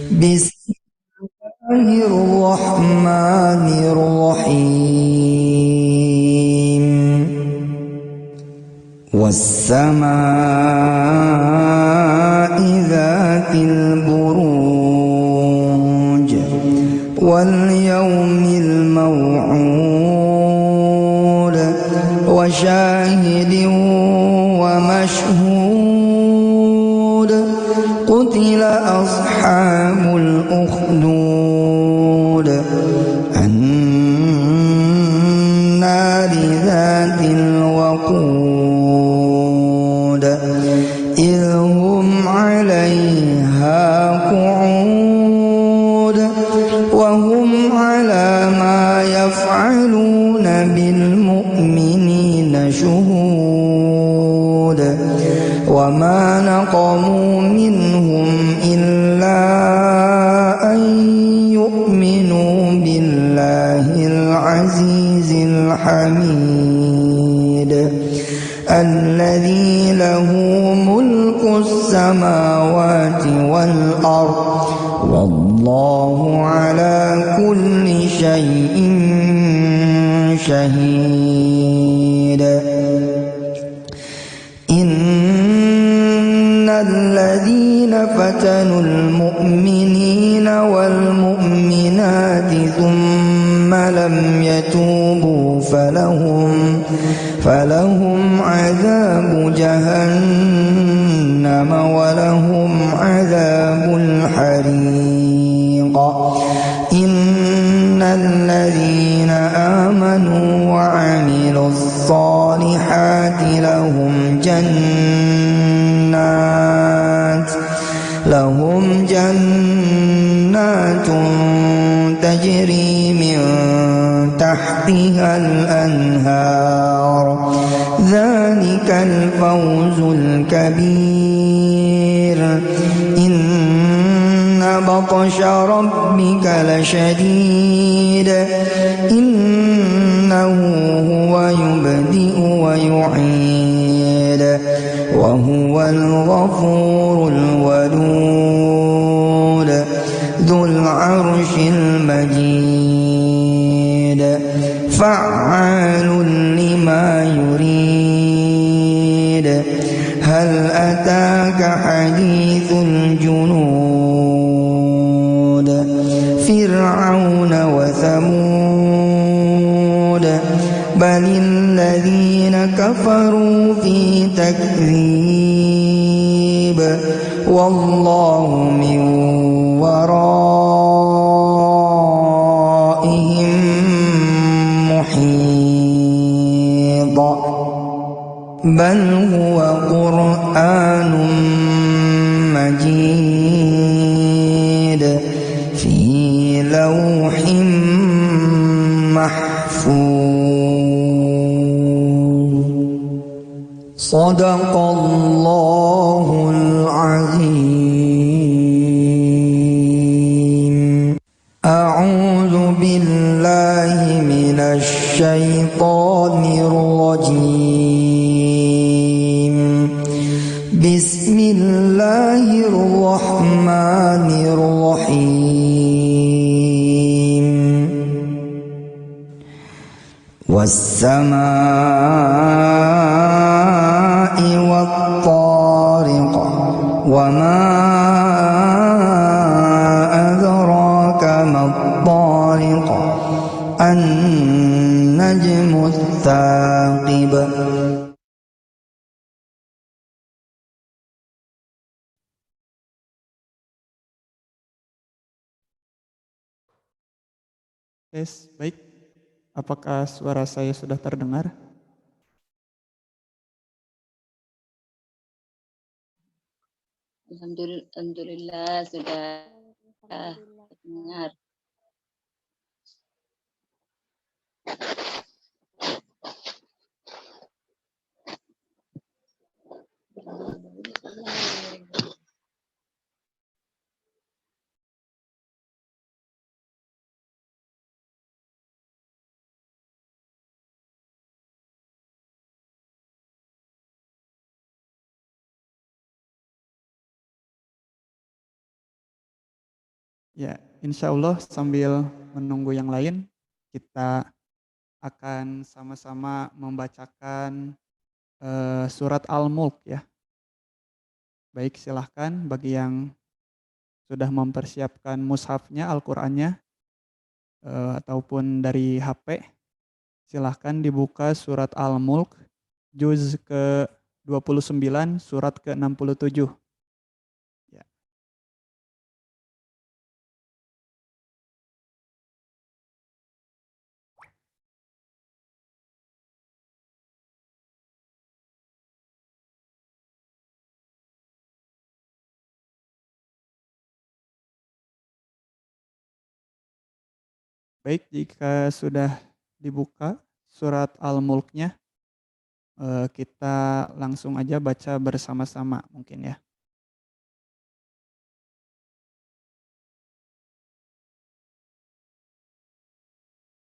بسم الله الرحمن الرحيم. والسماء ذات البروج واليوم الموعود وشاهد ومشهود. قتل أصحاب الأخدود النار ذات الوقود إذ هم عليها قعود وهم على ما يفعلون بالمؤمنين شهود. وما نقموا منهم إلا أن يؤمنوا بالله العزيز الحميد الذي له ملك السماوات والأرض والله على كل شيء شهيد. إن الذين فتنوا المؤمنين والمؤمنات ثم لم يتوبوا فلهم عذاب جهنم ولهم عذاب الحريق. إن الذين آمنوا وعملوا الصالحات لهم جنات تجري من تحتها الأنهار. ذلك الفوز الكبير. إن بطش ربك لشديد. إنه هو يبدئ ويعيد وهو الغفور الودود ذو العرش المجيد فعال لما يريد. هل أتاك حديث الجنود فرعون وثمود بل الذين كفروا في تكذيب والله من ورائهم محيط. بل هو قرآن مجيد في لوح محفوظ. صدق الله العظيم. أعوذ بالله من الشيطان الرجيم. بسم الله الرحمن الرحيم. والسماء والطارق وما أدراك ما الطارق النجم الثاقب. Tes, baik. Apakah suara saya sudah terdengar? Alhamdulillah sudah terdengar. Ya, insya Allah sambil menunggu yang lain, kita akan sama-sama membacakan surat Al-Mulk ya. Baik, silahkan bagi yang sudah mempersiapkan mushafnya, Al-Qur'annya, ataupun dari HP, silahkan dibuka surat Al-Mulk, juz ke-29, surat ke-67. Ya. Baik, jika sudah dibuka surat Al-Mulknya, kita langsung aja baca bersama-sama mungkin ya.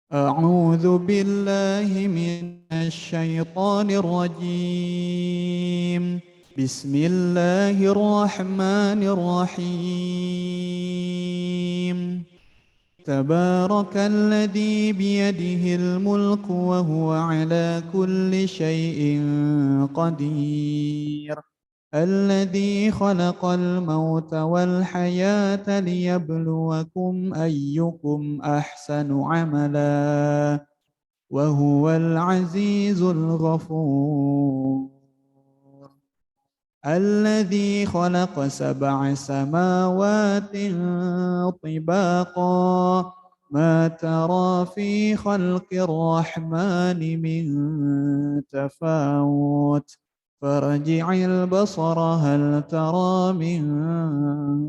أعوذ بالله من الشيطان الرجيم. بسم الله الرحمن الرحيم. تبارك الذي بيده الملك وهو على كل شيء قدير. الذي خلق الموت والحياة ليبلوكم أيكم أحسن عملا وهو العزيز الغفور. الذي خلق 7 سماوات طباقا ما ترى في خلق الرحمن من تفاوت فارجع البصر هل ترى من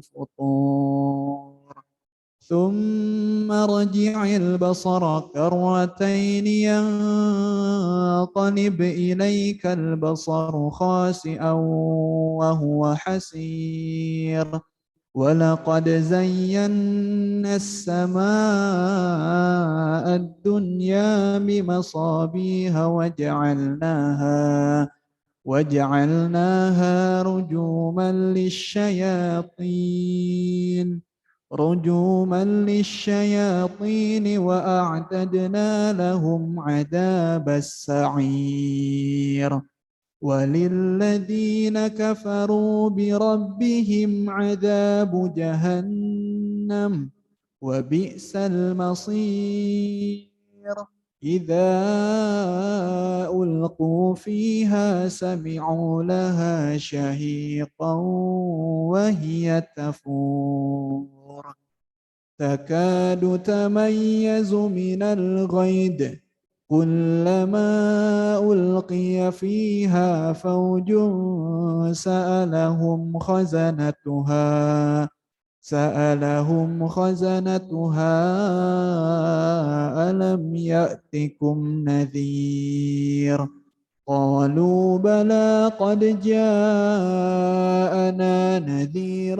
فطور ثم ارجع البصر كرتين ينقلب إليك البصر خاسئا وهو حسير ولقد زينا السماء الدنيا بمصابيح وجعلناها رجوما للشياطين وأعتدنا لهم عذاب السعير وللذين كفروا بربهم عذاب جهنم وبئس المصير. إذا ألقوا فيها سمعوا لها شهيقا وهي تفور تكاد تميز من الغيظ كلما ألقي فيها فوج سألهم خزنتها ألم يأتكم نذير قالوا بلى قد جاءنا نذير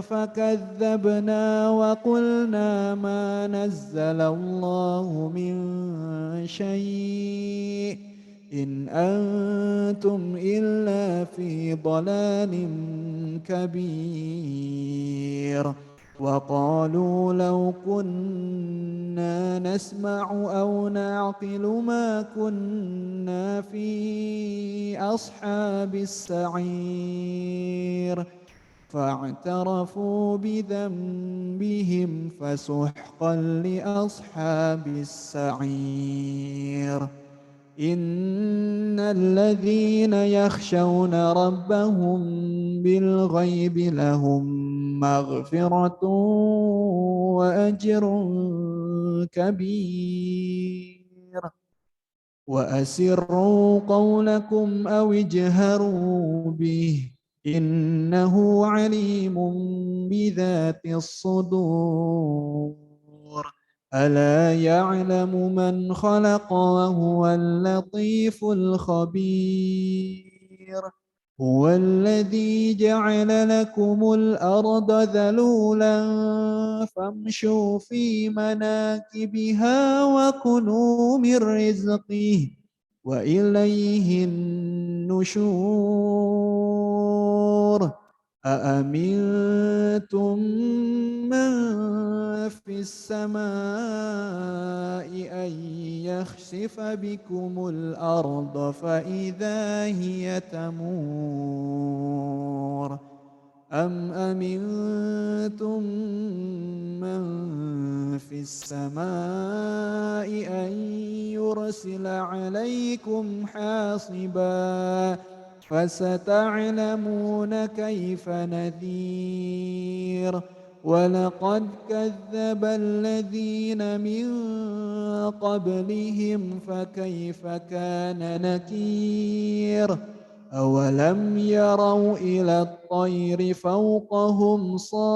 فكذبنا وقلنا ما نزل الله من شيء إن أنتم إلا في ضلال كبير وقالوا لو كنا نسمع أو نعقل ما كنا في أصحاب السعير فاعترفوا بذنبهم فسحقا لأصحاب السعير. إن الذين يخشون ربهم بالغيب لهم مغفرة وأجر كبير وأسروا قولكم أو اجهروا به إنه عليم بذات الصدور. ألا يعلم من خلق وهو اللطيف الخبير. هو الذي جعل لكم الأرض ذلولا فامشوا في مناكبها وكلوا من رزقه وإليه النشور. أأمنتم من السماء أن يخسف بكم الأرض فإذا هي تمور أم أمنتم من في السماء أن يرسل عليكم حاصبا فستعلمون كيف نذير ولقد كذب الذين من قبلهم فكيف كان نكير أولم يروا إلى الطير فوقهم صافات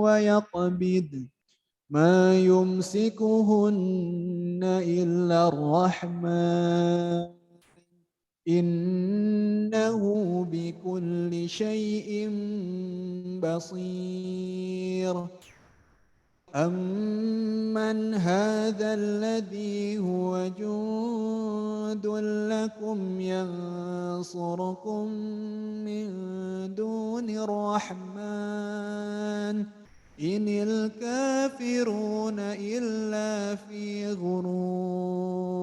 ويقبض ما يمسكهن إلا الرحمن إنه بكل شيء بصير أمن هذا الذي هو جند لكم ينصركم من دون الرحمن إن الكافرون إلا في غرور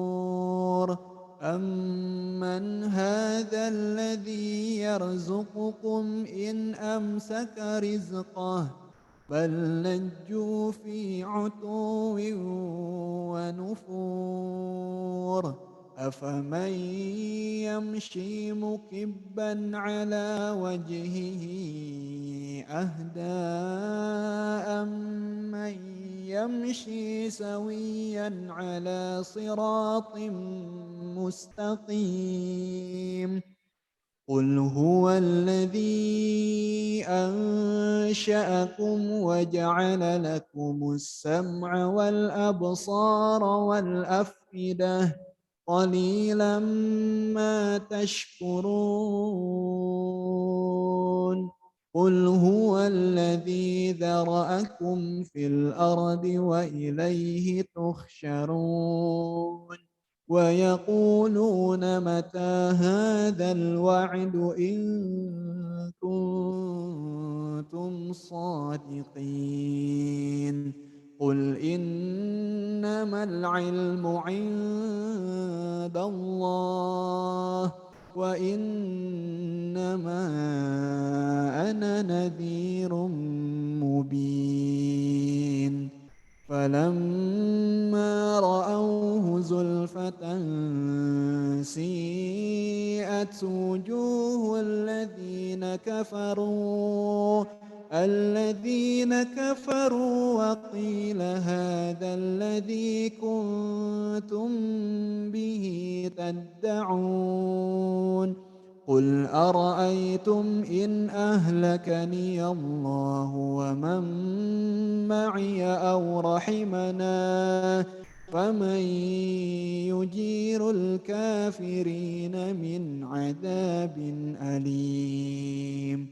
أمن هذا الذي يرزقكم إن أمسك رزقه بل لجوا في عتو ونفور أفمن يمشي مكبا على وجهه أهدى أمن يمشي سويا على صراط مستقيم قل هو الذي أنشأكم وجعل لكم السمع والأبصار والأفئدة قليلا ما تشكرون قل هو الذي ذرأكم في الأرض وإليه تحشرون ويقولون متى هذا الوعد إن كنتم صادقين قل إنما العلم عند الله وإنما أنا نذير مبين فلما رأوه زلفة سيئت وجوه الذين كفروا وقيل هذا الذي كنتم به تدعون قل أرأيتم إن أهلكني الله ومن معي أو رحمنا فمن يجير الكافرين من عذاب أليم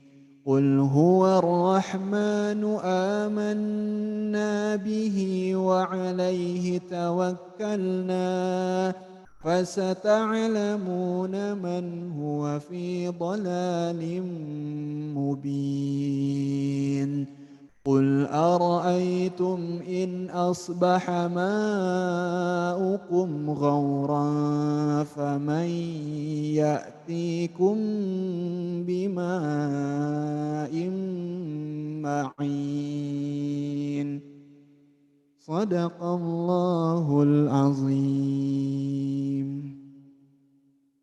قل هو الرحمن آمنا به وعليه توكلنا فستعلمون من هو في ضلال مبين قل أرأيتم إن أصبح ماؤكم غورا فمن يأتيكم بماء معين صدق الله العظيم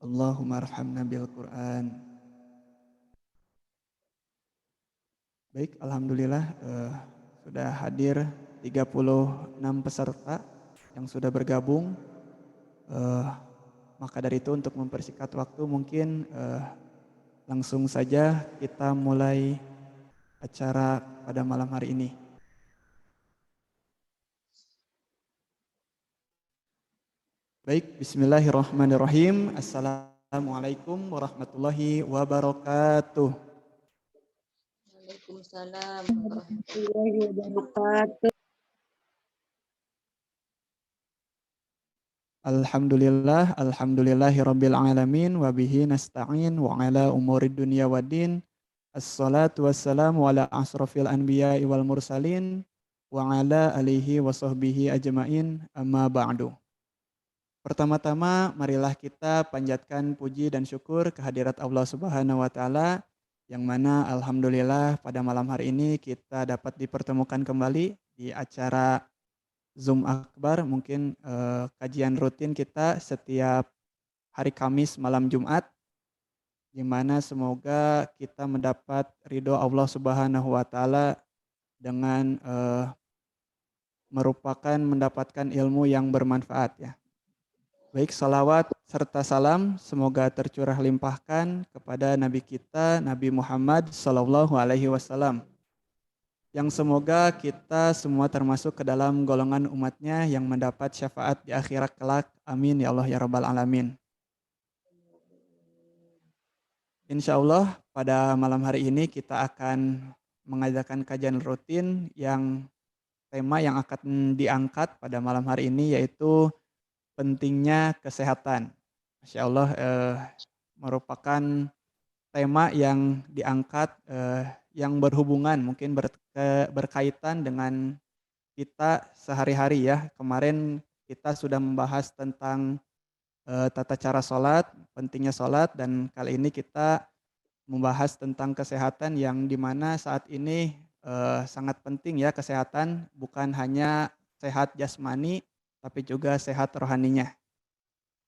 Allahumma arhamna bil Quran. Baik, alhamdulillah sudah hadir 36 peserta yang sudah bergabung. Maka dari itu untuk mempersingkat waktu mungkin langsung saja kita mulai acara pada malam hari ini. Baik, bismillahirrahmanirrahim. Assalamualaikum warahmatullahi wabarakatuh. Waalaikumsalam warahmatullahi wabarakatuh. Alhamdulillahi rabbil alamin wa bihi nasta'in wa ala umurid dunya waddin Assalatu wassalamu ala asrofil anbiya'i wal mursalin wa ala alihi wa sahbihi ajma'in amma ba'du. Pertama-tama marilah kita panjatkan puji dan syukur kehadirat Allah Subhanahu wa taala yang mana alhamdulillah pada malam hari ini kita dapat dipertemukan kembali di acara Zoom Akbar, mungkin kajian rutin kita setiap hari Kamis malam Jumat, di mana semoga kita mendapat ridho Allah Subhanahu wa taala dengan mendapatkan ilmu yang bermanfaat ya. Baik, salawat serta salam semoga tercurah limpahkan kepada Nabi kita, Nabi Muhammad Sallallahu Alaihi Wasallam, yang semoga kita semua termasuk ke dalam golongan umatnya yang mendapat syafaat di akhirat kelak. Amin ya Allah ya Rabbal Alamin. Insya Allah pada malam hari ini kita akan mengadakan kajian rutin yang tema yang akan diangkat pada malam hari ini yaitu pentingnya kesehatan. Masya Allah merupakan tema yang diangkat yang berhubungan mungkin berkaitan dengan kita sehari-hari ya. Kemarin kita sudah membahas tentang tata cara sholat, pentingnya sholat, dan kali ini kita membahas tentang kesehatan yang dimana saat ini sangat penting ya kesehatan, bukan hanya sehat jasmani tapi juga sehat rohaninya.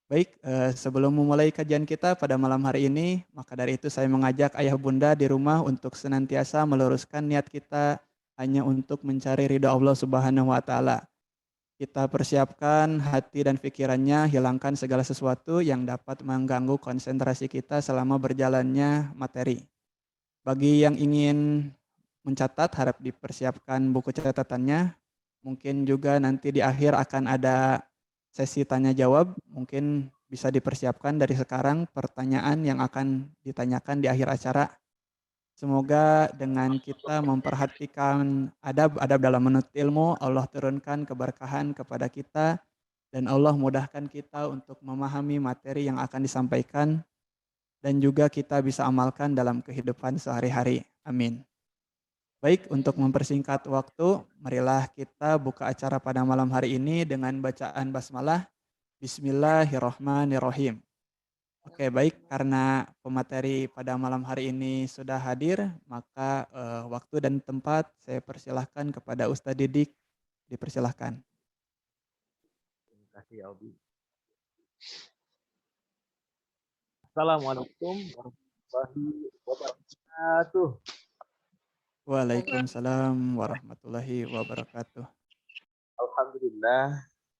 Baik, sebelum memulai kajian kita pada malam hari ini, maka dari itu saya mengajak ayah bunda di rumah untuk senantiasa meluruskan niat kita hanya untuk mencari ridha Allah Subhanahu wa taala. Kita persiapkan hati dan pikirannya, hilangkan segala sesuatu yang dapat mengganggu konsentrasi kita selama berjalannya materi. Bagi yang ingin mencatat, harap dipersiapkan buku catatannya. Mungkin juga nanti di akhir akan ada sesi tanya jawab. Mungkin bisa dipersiapkan dari sekarang pertanyaan yang akan ditanyakan di akhir acara. Semoga dengan kita memperhatikan adab-adab dalam menuntut ilmu, Allah turunkan keberkahan kepada kita dan Allah mudahkan kita untuk memahami materi yang akan disampaikan dan juga kita bisa amalkan dalam kehidupan sehari-hari. Amin. Baik, untuk mempersingkat waktu, marilah kita buka acara pada malam hari ini dengan bacaan basmalah. Bismillahirrahmanirrahim. Oke, baik, karena pemateri pada malam hari ini sudah hadir, maka waktu dan tempat saya persilahkan kepada Ustadz Didik, dipersilahkan. Terima kasih, Albi. Assalamualaikum warahmatullahi wabarakatuh. Waalaikumsalam warahmatullahi wabarakatuh.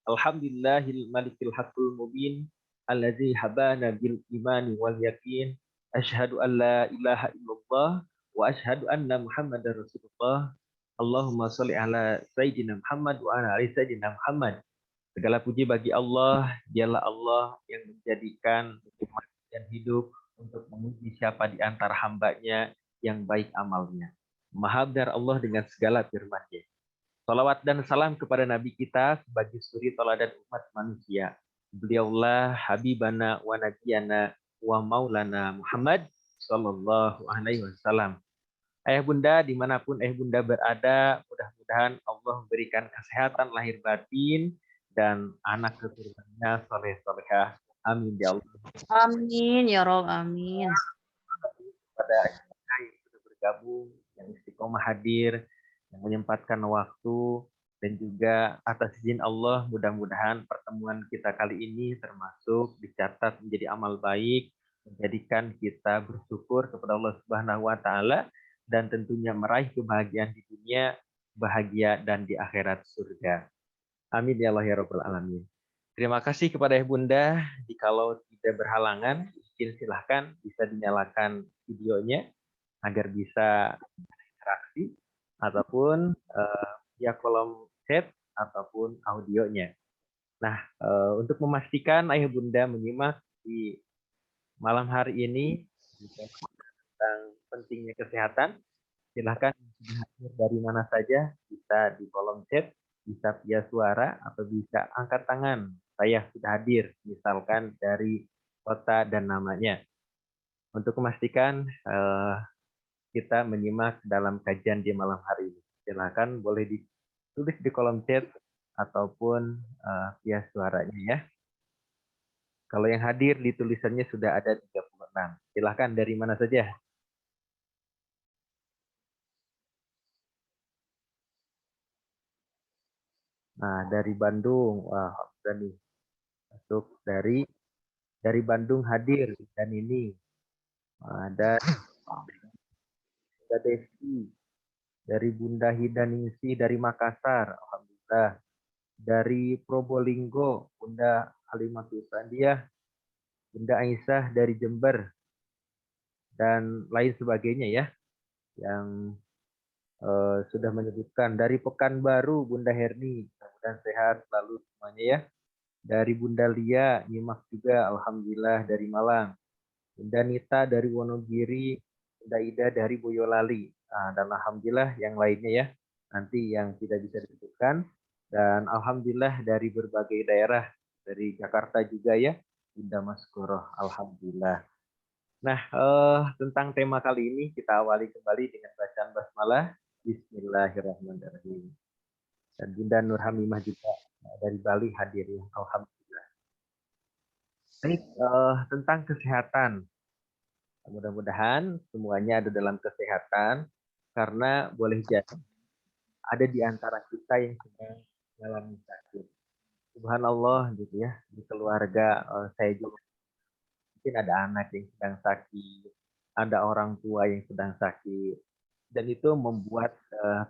Alhamdulillahil malikil haqqul mubin allazi habana bil imani wal yakin. Asyhadu an la ilaha illallah wa asyhadu anna Muhammadar Rasulullah. Allahumma sholli ala sayyidina Muhammad wa ala ali sayyidina Muhammad. Segala puji bagi Allah, dialah Allah yang menjadikan mati dan hidup untuk menguji siapa di antara hamba-Nya yang baik amalnya. Maha benar Allah dengan segala firman-Nya. Salawat dan salam kepada Nabi kita sebagai suri teladan umat manusia. Beliaulah Habibana wa Nabiyana wa Maulana Muhammad Sallallahu Alaihi Wasallam. Ayah bunda dimanapun ayah bunda berada, mudah-mudahan Allah memberikan kesehatan lahir batin dan anak keturunannya soleh-solehah. Amin ya Allah. Amin ya Rob, amin. Pada yang sudah bergabung, yang istiqomah hadir, yang menyempatkan waktu, dan juga atas izin Allah, mudah-mudahan pertemuan kita kali ini termasuk dicatat menjadi amal baik, menjadikan kita bersyukur kepada Allah Subhanahu wa taala dan tentunya meraih kebahagiaan di dunia, bahagia dan di akhirat surga. Amin ya Allah ya Rabbal Alamin. Terima kasih kepada Ibu Bunda. Jikalau tidak berhalangan, silahkan bisa dinyalakan videonya agar bisa interaksi ataupun via kolom chat ataupun audionya. Nah, untuk memastikan ayah bunda menyimak di malam hari ini tentang pentingnya kesehatan, silahkan hadir dari mana saja, bisa di kolom chat, bisa via suara, atau bisa angkat tangan. Saya sudah hadir, misalkan dari kota dan namanya. Untuk memastikan kita menyimak dalam kajian di malam hari ini. Silakan boleh ditulis di kolom chat ataupun via suaranya ya. Kalau yang hadir di tulisannya sudah ada 36. Silakan dari mana saja. Nah, dari Bandung. Wah, sudah nih. Masuk dari Bandung hadir dan ini ada Bunda Desi, dari Bunda Hidaningsi dari Makassar, alhamdulillah. Dari Probolinggo, Bunda Halimatul Sandiah, Bunda Aisyah dari Jember, dan lain sebagainya ya, yang sudah menyebutkan. Dari Pekanbaru, Bunda Herni, mudah-mudahan sehat selalu semuanya ya. Dari Bunda Lia, nyimak juga, alhamdulillah dari Malang. Bunda Nita dari Wonogiri, Bunda Ida dari Boyolali, dan alhamdulillah yang lainnya ya, nanti yang tidak bisa disebutkan. Dan alhamdulillah dari berbagai daerah, dari Jakarta juga ya, Bunda Maskoroh, alhamdulillah. Nah, tentang tema kali ini kita awali kembali dengan bacaan basmalah. Bismillahirrahmanirrahim. Dan Bunda Nur Hamimah juga dari Bali hadir ya, alhamdulillah. Baik, tentang kesehatan. Mudah-mudahan semuanya ada dalam kesehatan, karena boleh jadi ada di antara kita yang sedang mengalami sakit. Subhanallah gitu ya, di keluarga saya juga mungkin ada anak yang sedang sakit, ada orang tua yang sedang sakit, dan itu membuat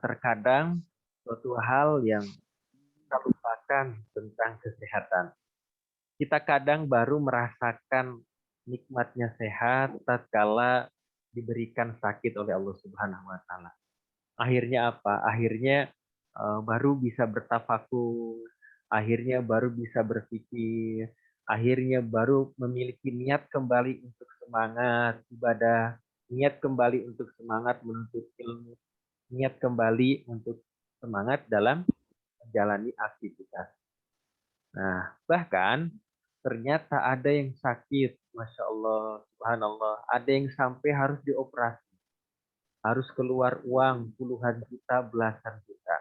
terkadang suatu hal yang kita lupakan tentang kesehatan. Kita kadang baru merasakan nikmatnya sehat tatkala diberikan sakit oleh Allah Subhanahu wa taala. Akhirnya apa? Akhirnya baru bisa bertafakur, akhirnya baru bisa berpikir, akhirnya baru memiliki niat kembali untuk semangat ibadah, niat kembali untuk semangat menuntut ilmu, niat kembali untuk semangat dalam menjalani aktivitas. Nah, bahkan ternyata ada yang sakit, Masya Allah, Subhanallah, ada yang sampai harus dioperasi, harus keluar uang puluhan juta, belasan juta.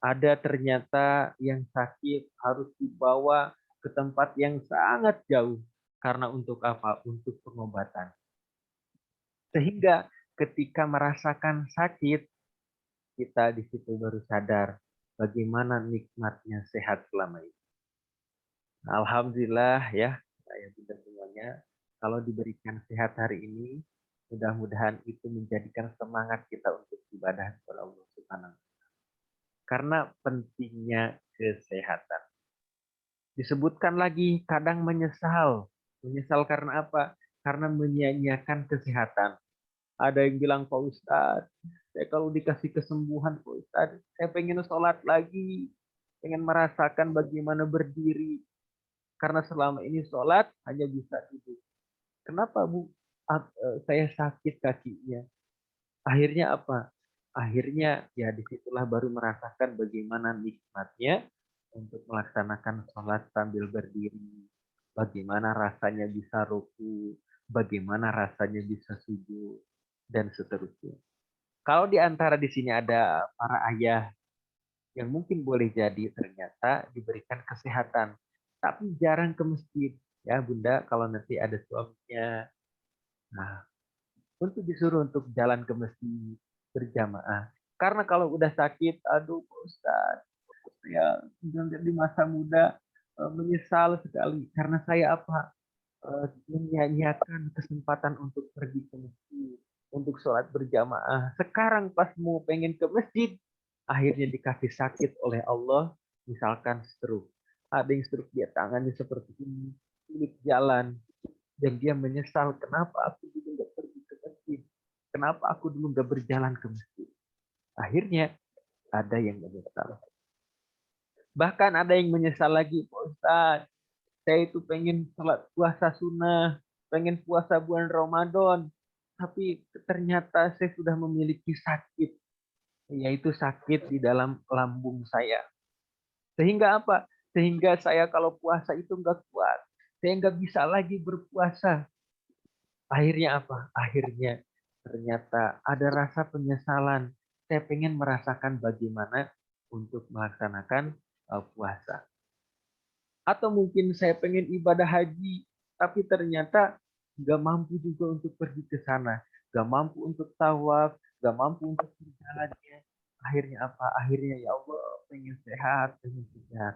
Ada ternyata yang sakit harus dibawa ke tempat yang sangat jauh, karena untuk apa? Untuk pengobatan. Sehingga ketika merasakan sakit, kita di situ baru sadar bagaimana nikmatnya sehat selama ini. Alhamdulillah ya, saya bunda semuanya, kalau diberikan sehat hari ini, mudah-mudahan itu menjadikan semangat kita untuk ibadah kepada Allah Subhanahu. Karena pentingnya kesehatan. Disebutkan lagi kadang menyesal. Menyesal karena apa? Karena menyia-nyiakan kesehatan. Ada yang bilang, Pak Ustadz, saya kalau dikasih kesembuhan Pak Ustadz, saya pengen sholat lagi, pengen merasakan bagaimana berdiri. Karena selama ini sholat hanya bisa duduk. Kenapa Bu? Saya sakit kakinya. Akhirnya apa? Akhirnya ya disitulah baru merasakan bagaimana nikmatnya untuk melaksanakan sholat sambil berdiri. Bagaimana rasanya bisa ruku, bagaimana rasanya bisa sujud, dan seterusnya. Kalau di antara di sini ada para ayah yang mungkin boleh jadi ternyata diberikan kesehatan, tapi jarang ke masjid. Ya Bunda, kalau nanti ada suaminya, nah, untuk disuruh untuk jalan ke masjid berjamaah. Karena kalau udah sakit, aduh Pak Ustadz, ya di masa muda menyesal sekali. Karena saya apa? Menyia-nyiakan kesempatan untuk pergi ke masjid, untuk sholat berjamaah. Sekarang pas mau pengen ke masjid, akhirnya dikasih sakit oleh Allah, misalkan stroke. Ada yang stroke dia tangannya seperti ini, sulit jalan, dan dia menyesal kenapa aku dulu nggak pergi ke masjid, kenapa aku dulu nggak berjalan ke masjid. Akhirnya ada yang menyesal. Bahkan ada yang menyesal lagi, Pak Ustadz, saya itu pengen sholat puasa sunnah, pengen puasa bulan Ramadan, tapi ternyata saya sudah memiliki sakit, yaitu sakit di dalam lambung saya. Sehingga apa? Sehingga saya kalau puasa itu nggak kuat. Saya nggak bisa lagi berpuasa. Akhirnya apa? Akhirnya ternyata ada rasa penyesalan. Saya pengen merasakan bagaimana untuk melaksanakan puasa. Atau mungkin saya pengen ibadah haji, tapi ternyata nggak mampu juga untuk pergi ke sana. Nggak mampu untuk tawaf, nggak mampu untuk berjalannya. Akhirnya apa? Akhirnya ya Allah pengen sehat, pengen sehat.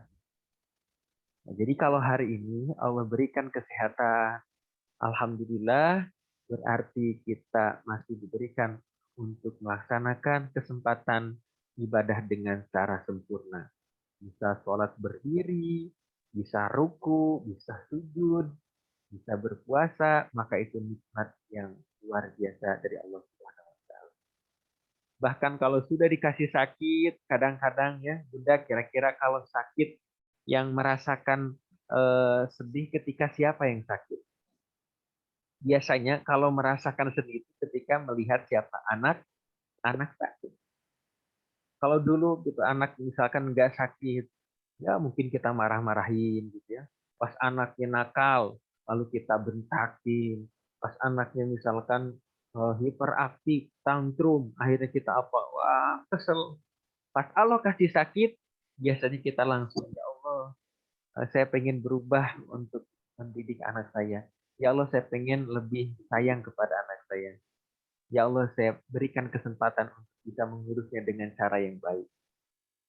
Nah, jadi kalau hari ini Allah berikan kesehatan, alhamdulillah, berarti kita masih diberikan untuk melaksanakan kesempatan ibadah dengan cara sempurna. Bisa sholat berdiri, bisa ruku, bisa sujud, bisa berpuasa, maka itu nikmat yang luar biasa dari Allah Subhanahu wa taala. Bahkan kalau sudah dikasih sakit, kadang-kadang ya, Bunda kira-kira kalau sakit yang merasakan sedih ketika siapa yang sakit? Biasanya kalau merasakan sedih itu ketika melihat siapa anak sakit. Kalau dulu gitu anak misalkan nggak sakit, ya mungkin kita marah-marahin gitu ya. Pas anaknya nakal, lalu kita bentakin. Pas anaknya misalkan hiperaktif, tantrum, akhirnya kita apa? Wah, kesel. Pas Allah kasih sakit, biasanya kita langsung, ya Allah, saya pengen berubah untuk mendidik anak saya. Ya Allah, saya pengen lebih sayang kepada anak saya. Ya Allah, saya berikan kesempatan untuk bisa mengurusnya dengan cara yang baik.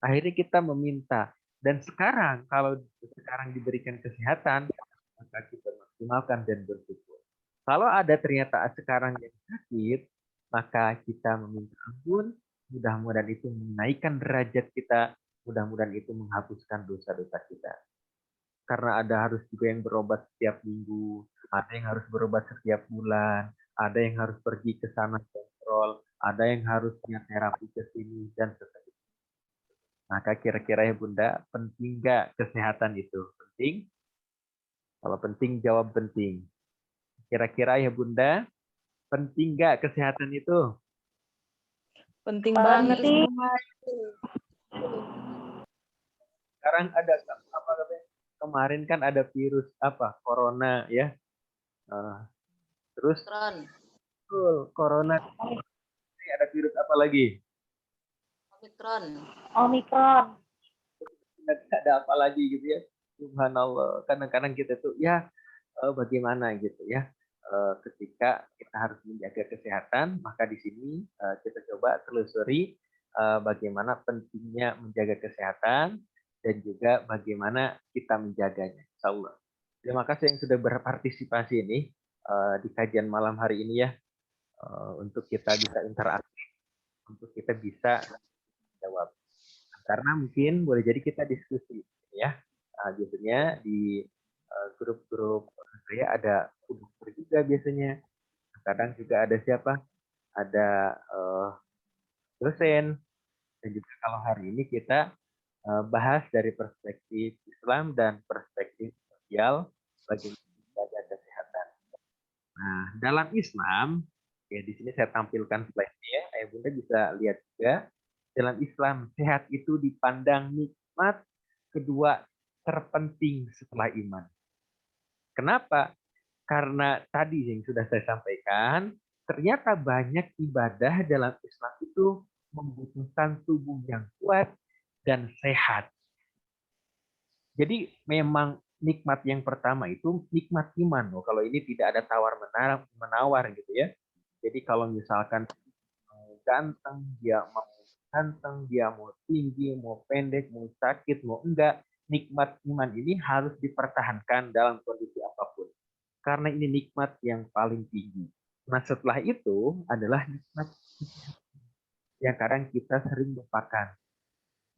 Akhirnya kita meminta. Dan sekarang, kalau sekarang diberikan kesehatan, maka kita maksimalkan dan bersyukur. Kalau ada ternyata sekarang yang sakit, maka kita meminta ampun, mudah-mudahan itu menaikkan derajat kita, mudah-mudahan itu menghapuskan dosa-dosa kita. Karena ada harus juga yang berobat setiap minggu, ada yang harus berobat setiap bulan, ada yang harus pergi ke sana kontrol, ada yang harusnya terapi ke sini, dan seterusnya. Maka kira-kira ya Bunda, penting nggak kesehatan itu? Penting? Kalau penting, jawab penting. Kira-kira ya Bunda, penting nggak kesehatan itu? Penting banget, Penting. Ustaz. Sekarang ada apa katanya? Kemarin kan ada virus apa? Corona ya. Terus corona ini ada virus apa lagi? Omikron. Ada apa lagi gitu ya? Subhanallah. Kadang-kadang kita tuh ya bagaimana gitu ya. Ketika kita harus menjaga kesehatan, maka di sini kita coba telusuri bagaimana pentingnya menjaga kesehatan dan juga bagaimana kita menjaganya. Insya Allah. Terima kasih yang sudah berpartisipasi ini di kajian malam hari ini ya, untuk kita bisa interaktif, untuk kita bisa jawab. Karena mungkin boleh jadi kita diskusi ya. Biasanya di grup-grup saya ada dokter juga biasanya. Kadang juga ada siapa? Ada dosen. Dan juga kalau hari ini kita bahas dari perspektif Islam dan perspektif sosial bagaimana menjaga kesehatan. Nah, dalam Islam, ya di sini saya tampilkan slide-nya, Ayah Bunda bisa lihat juga. Dalam Islam, sehat itu dipandang nikmat kedua terpenting setelah iman. Kenapa? Karena tadi yang sudah saya sampaikan, ternyata banyak ibadah dalam Islam itu membutuhkan tubuh yang kuat dan sehat. Jadi memang nikmat yang pertama itu nikmat iman. Oh, kalau ini tidak ada tawar menawar gitu ya. Jadi kalau misalkan ganteng, dia mau ganteng, dia mau tinggi, mau pendek, mau sakit, mau enggak, nikmat iman ini harus dipertahankan dalam kondisi apapun. Karena ini nikmat yang paling tinggi. Nah setelah itu adalah nikmat yang kadang kita sering lupakan.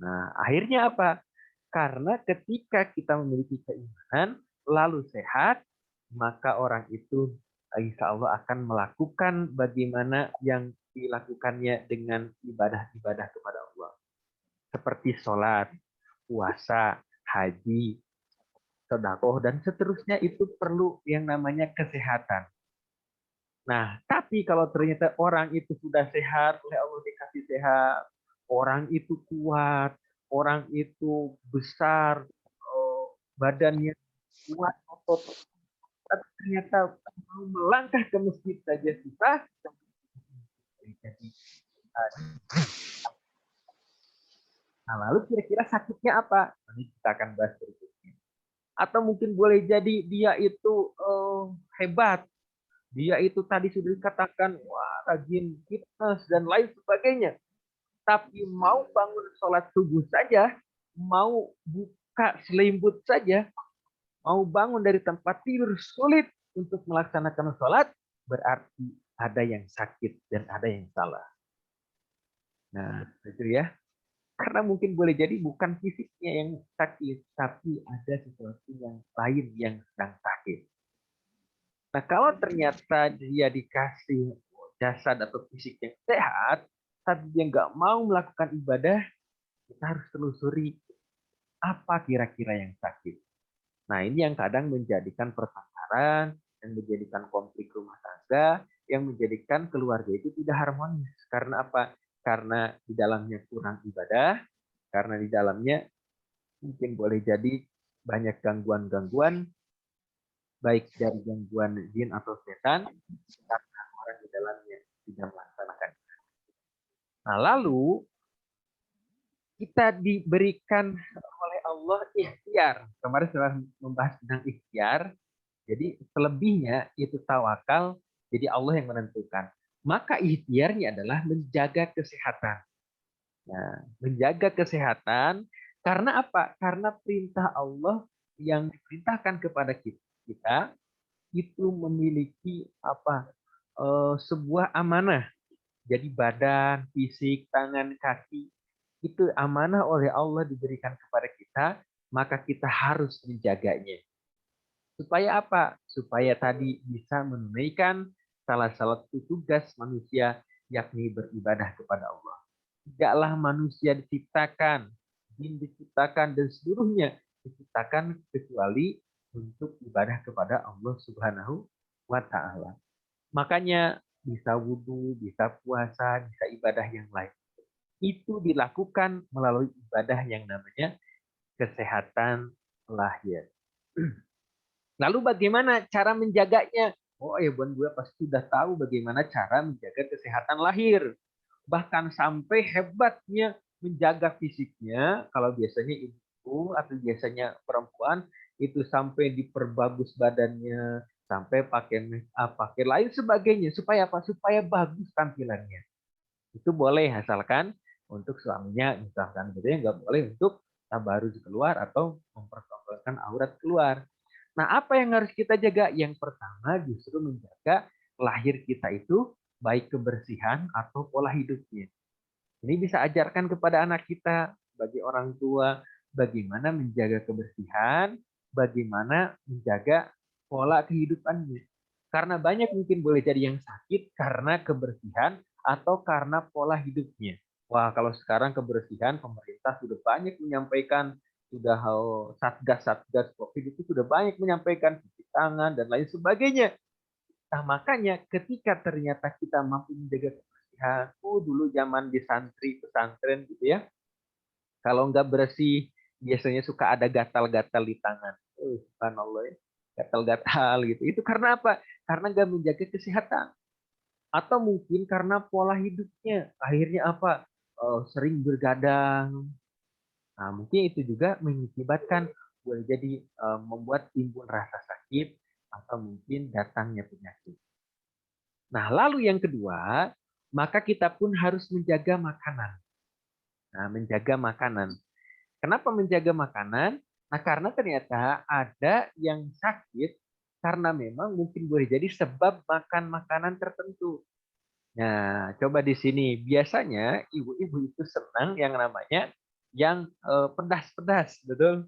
Nah akhirnya apa? Karena ketika kita memiliki keimanan, lalu sehat, maka orang itu insya Allah akan melakukan bagaimana yang dilakukannya dengan ibadah-ibadah kepada Allah. Seperti sholat, puasa, haji, sedekah, dan seterusnya itu perlu yang namanya kesehatan. Nah, tapi kalau ternyata orang itu sudah sehat, oleh Allah dikasih sehat, orang itu kuat, orang itu besar, badannya kuat, otot, tapi ternyata mau melangkah ke masjid saja susah, jadi nah, lalu kira-kira sakitnya apa? Nanti kita akan bahas berikutnya. Atau mungkin boleh jadi dia itu hebat. Dia itu tadi sudah dikatakan, wah rajin fitness dan lain sebagainya. Tapi mau bangun sholat subuh saja, mau buka selimut saja, mau bangun dari tempat tidur sulit untuk melaksanakan sholat, berarti ada yang sakit dan ada yang salah. Nah, itu ya. Karena mungkin boleh jadi bukan fisiknya yang sakit, tapi ada sesuatu yang lain yang sedang sakit. Nah, kalau ternyata dia dikasih jasad atau fisik yang sehat, tapi dia nggak mau melakukan ibadah, kita harus telusuri apa kira-kira yang sakit. Nah, ini yang kadang menjadikan pertengkaran, yang menjadikan konflik rumah tangga, yang menjadikan keluarga itu tidak harmonis. Karena apa? Karena di dalamnya kurang ibadah, karena di dalamnya mungkin boleh jadi banyak gangguan-gangguan, baik dari gangguan jin atau setan, karena orang di dalamnya tidak melaksanakan. Nah, lalu kita diberikan oleh Allah ikhtiar. Kemarin setelah membahas tentang ikhtiar, jadi selebihnya itu tawakal, jadi Allah yang menentukan. Maka ikhtiarnya adalah menjaga kesehatan. Nah, menjaga kesehatan karena apa? Karena perintah Allah yang diperintahkan kepada kita itu memiliki apa? Sebuah amanah. Jadi badan, fisik, tangan, kaki itu amanah oleh Allah diberikan kepada kita, maka kita harus menjaganya. Supaya apa? Supaya tadi bisa menunaikan salah satu tugas manusia, yakni beribadah kepada Allah. Tidaklah manusia diciptakan, jin diciptakan, dan seluruhnya diciptakan kecuali untuk ibadah kepada Allah Subhanahu wa Ta'ala. Makanya bisa wudhu, bisa puasa, bisa ibadah yang lain. Itu dilakukan melalui ibadah yang namanya kesehatan lahir. Lalu bagaimana cara menjaganya? Oh ya, Bun, gue pasti sudah tahu bagaimana cara menjaga kesehatan lahir. Bahkan sampai hebatnya menjaga fisiknya, kalau biasanya ibu atau biasanya perempuan, itu sampai diperbagus badannya, sampai pakai make up, pakai lain sebagainya. Supaya apa? Supaya bagus tampilannya. Itu boleh, asalkan untuk suaminya, misalkan gitu ya, nggak boleh untuk tabarruj keluar atau mempertontonkan aurat keluar. Nah, apa yang harus kita jaga? Yang pertama justru menjaga lahir kita itu baik kebersihan atau pola hidupnya. Ini bisa ajarkan kepada anak kita bagi orang tua bagaimana menjaga kebersihan, bagaimana menjaga pola kehidupannya. Karena banyak mungkin boleh jadi yang sakit karena kebersihan atau karena pola hidupnya. Wah, kalau sekarang kebersihan pemerintah sudah banyak menyampaikan, sudah satgas COVID itu sudah banyak menyampaikan cuci tangan dan lain sebagainya. Nah, makanya ketika ternyata kita mampu menjaga kebersihan, dulu zaman di santri pesantren gitu ya, kalau nggak bersih biasanya suka ada gatal-gatal di tangan. Subhanallah ya, gatal-gatal gitu. Itu karena apa? Karena nggak menjaga kesehatan. Atau mungkin karena pola hidupnya. Akhirnya apa? Sering bergadang. Nah, mungkin itu juga mengakibatkan boleh jadi membuat timbul rasa sakit atau mungkin datangnya penyakit. Nah, lalu yang kedua, maka kita pun harus menjaga makanan. Nah, menjaga makanan. Kenapa menjaga makanan? Nah, karena ternyata ada yang sakit karena memang mungkin boleh jadi sebab makan makanan tertentu. Nah, coba di sini. Biasanya ibu-ibu itu senang yang namanya yang pedas-pedas, betul?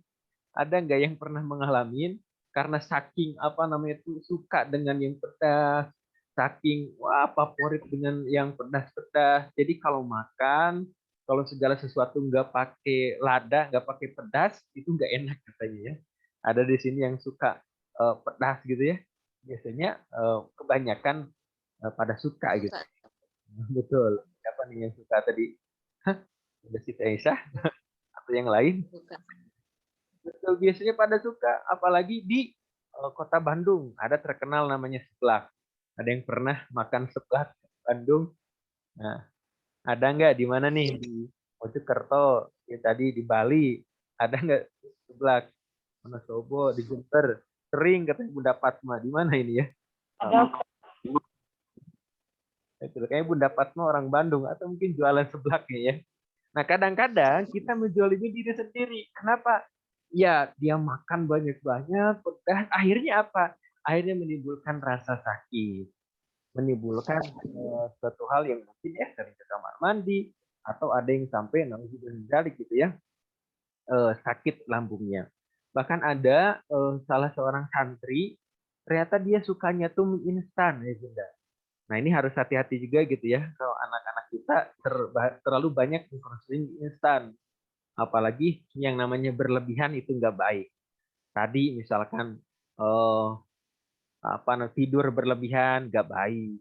Ada nggak yang pernah mengalami karena saking apa namanya itu suka dengan yang pedas, saking wah favorit dengan yang pedas-pedas. Jadi kalau makan, kalau segala sesuatu nggak pakai lada, nggak pakai pedas, itu nggak enak katanya ya. Ada di sini yang suka pedas gitu ya. Biasanya kebanyakan pada suka gitu. Betul. Siapa nih yang suka tadi? Hah? Udah Siti Aisyah atau yang lain? Betul, biasanya pada suka, apalagi di kota Bandung. Ada terkenal namanya seblak. Ada yang pernah makan seblak Bandung? Nah, ada nggak di mana nih di Mojokerto, ya tadi di Bali, ada nggak seblak Wonosobo, di Jember, sering katanya Bunda Fatma, di mana ini ya? Ada Kayaknya Bunda Fatma orang Bandung atau mungkin jualan seblaknya ya. Nah, kadang-kadang kita menjolimi diri sendiri. Kenapa? Ya, dia makan banyak-banyak, dan akhirnya apa? Akhirnya menimbulkan rasa sakit, menimbulkan suatu hal yang mungkin ya sering ke kamar mandi, atau ada yang sampai naudzubillah gitu ya, sakit lambungnya. Bahkan ada salah seorang santri, ternyata dia sukanya tuh mie instan ya Bunda. Nah, ini harus hati-hati juga gitu ya, kalau anak-anak kita terlalu banyak mengkonsumsi mie instan. Apalagi yang namanya berlebihan itu nggak baik. Tadi misalkan eh, tidur berlebihan nggak baik.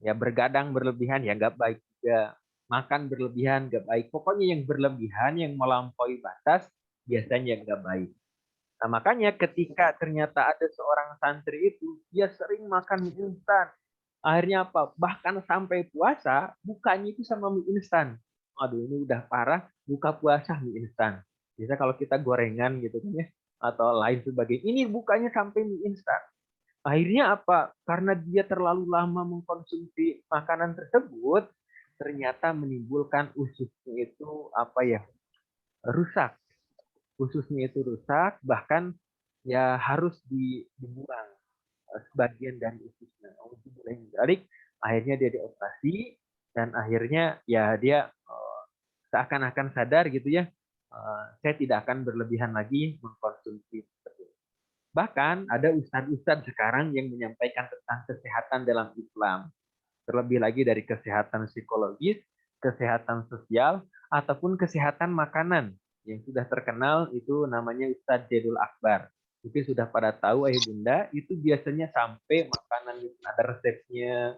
Ya bergadang berlebihan ya nggak baik juga. Makan berlebihan nggak baik. Pokoknya yang berlebihan, yang melampaui batas, biasanya nggak baik. Nah, makanya ketika ternyata ada seorang santri itu, dia sering makan mie instan. Akhirnya apa? Bahkan sampai puasa, bukanya itu sama mie instan. Aduh, ini udah parah, buka puasa mie instan. Biasa kalau kita gorengan gitu kan ya, atau lain sebagainya. Ini bukanya sampai mie instan. Akhirnya apa? Karena dia terlalu lama mengkonsumsi makanan tersebut, ternyata menimbulkan ususnya itu apa ya? Rusak. Ususnya itu rusak, bahkan ya harus dibuang sebagian dari ususnya. Balik, akhirnya dia dioperasi dan akhirnya ya dia seakan-akan sadar gitu ya, saya tidak akan berlebihan lagi mengkonsumsi. Bahkan ada ustadz-ustadz sekarang yang menyampaikan tentang kesehatan dalam Islam. Terlebih lagi dari kesehatan psikologis, kesehatan sosial, ataupun kesehatan makanan. Yang sudah terkenal itu namanya Ustadz Jedul Akbar. Mungkin sudah pada tahu ayah bunda, itu biasanya sampai makanan ada resepnya,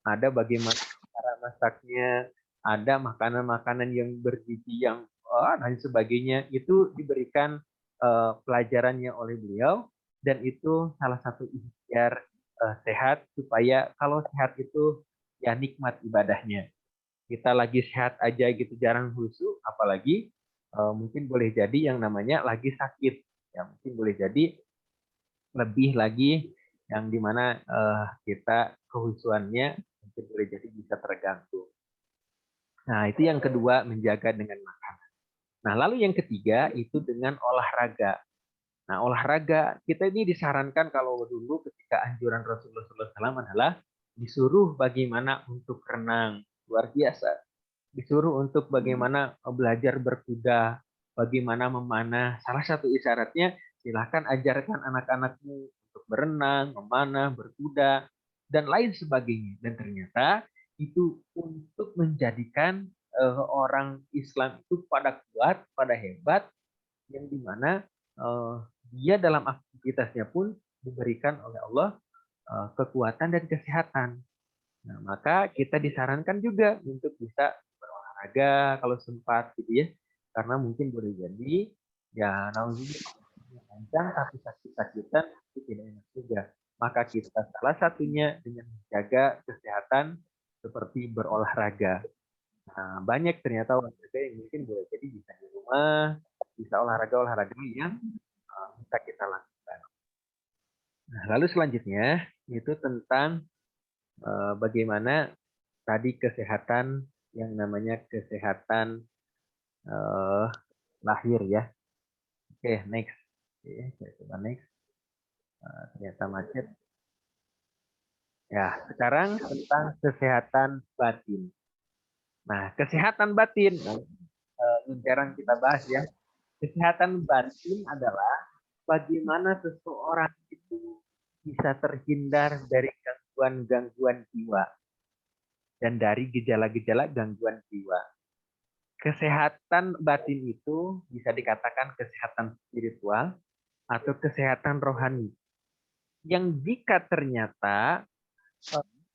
ada bagaimana cara masaknya, ada makanan-makanan yang bergizi yang dan sebagainya. Itu diberikan pelajarannya oleh beliau, dan itu salah satu ikhtiar sehat, supaya kalau sehat itu ya nikmat ibadahnya. Kita lagi sehat aja gitu jarang husu, apalagi mungkin boleh jadi yang namanya lagi sakit. Ya mungkin boleh jadi lebih lagi yang dimana kita kehusuannya mungkin boleh jadi bisa terganggu. Nah, itu yang kedua, menjaga dengan makanan. Nah, lalu yang ketiga itu dengan olahraga. Nah, olahraga kita ini disarankan kalau dulu ketika anjuran Rasulullah SAW adalah disuruh bagaimana untuk renang, luar biasa. Disuruh untuk bagaimana belajar berkuda, bagaimana memanah. Salah satu isyaratnya, silahkan ajarkan anak-anakmu untuk berenang, memanah, berkuda, dan lain sebagainya. Dan ternyata itu untuk menjadikan orang Islam itu pada kuat, pada hebat, yang dimana dia dalam aktivitasnya pun diberikan oleh Allah kekuatan dan kesehatan. Nah, maka kita disarankan juga untuk bisa berolahraga kalau sempat gitu ya. Karena mungkin boleh jadi ya panjang tapi sakit-sakitan itu tidak enak juga. Maka kita salah satunya dengan menjaga kesehatan seperti berolahraga. Nah, banyak ternyata olahraga yang mungkin boleh jadi bisa di rumah, bisa olahraga-olahraga yang bisa kita lakukan. Nah, lalu selanjutnya itu tentang bagaimana tadi kesehatan yang namanya kesehatan lahir ya. Oke, next. Oke, saya coba next. Ternyata macet. Ya, sekarang tentang kesehatan batin. Nah, kesehatan batin jarang kita bahas ya. Kesehatan batin adalah bagaimana seseorang itu bisa terhindar dari gangguan-gangguan jiwa dan dari gejala-gejala gangguan jiwa. Kesehatan batin itu bisa dikatakan kesehatan spiritual atau kesehatan rohani. Yang jika ternyata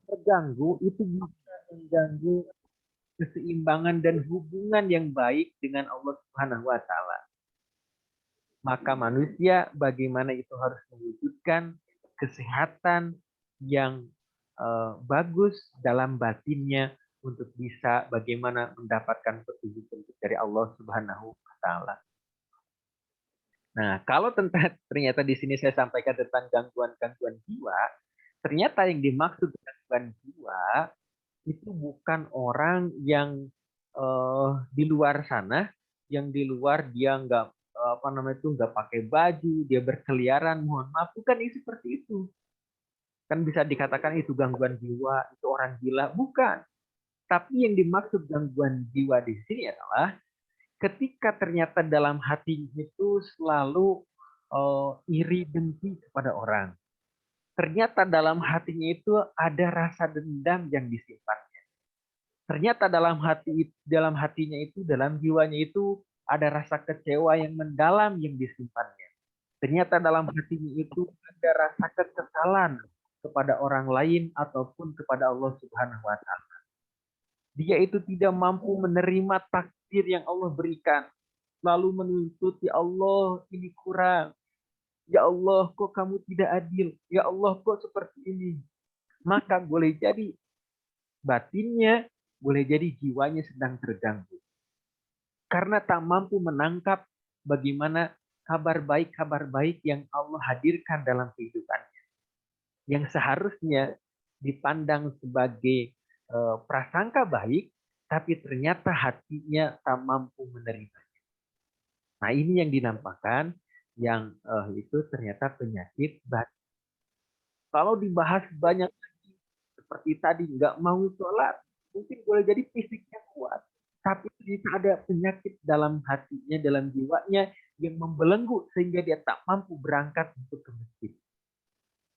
terganggu, itu bisa mengganggu keseimbangan dan hubungan yang baik dengan Allah Subhanahu wa taala. Maka manusia bagaimana itu harus mewujudkan kesehatan yang bagus dalam batinnya untuk bisa bagaimana mendapatkan petunjuk dari Allah Subhanahu wa taala. Nah, kalau ternyata di sini saya sampaikan tentang gangguan-gangguan jiwa, ternyata yang dimaksud gangguan jiwa itu bukan orang yang di luar sana, yang di luar dia nggak nggak pakai baju, dia berkeliaran, mohon maaf, bukan seperti itu. Kan bisa dikatakan itu gangguan jiwa, itu orang gila, bukan. Tapi yang dimaksud gangguan jiwa di sini adalah ketika ternyata dalam hati itu selalu iri dengki kepada orang. Ternyata dalam hatinya itu ada rasa dendam yang disimpannya. Ternyata dalam hatinya itu, dalam jiwanya itu ada rasa kecewa yang mendalam yang disimpannya. Ternyata dalam hatinya itu ada rasa kekesalan kepada orang lain ataupun kepada Allah Subhanahu wa taala. Dia itu tidak mampu menerima takdir yang Allah berikan. Lalu menuntut, ya Allah ini kurang. Ya Allah kok kamu tidak adil. Ya Allah kok seperti ini. Maka boleh jadi batinnya, boleh jadi jiwanya sedang terganggu. Karena tak mampu menangkap bagaimana kabar baik yang Allah hadirkan dalam kehidupannya. Yang seharusnya dipandang sebagai prasangka baik, tapi ternyata hatinya tak mampu menerimanya. Nah, ini yang dinampakkan, yang itu ternyata penyakit batin. Kalau dibahas banyak lagi, seperti tadi nggak mau sholat, mungkin boleh jadi fisiknya kuat, tapi ternyata ada penyakit dalam hatinya, dalam jiwanya yang membelenggu sehingga dia tak mampu berangkat untuk ke masjid.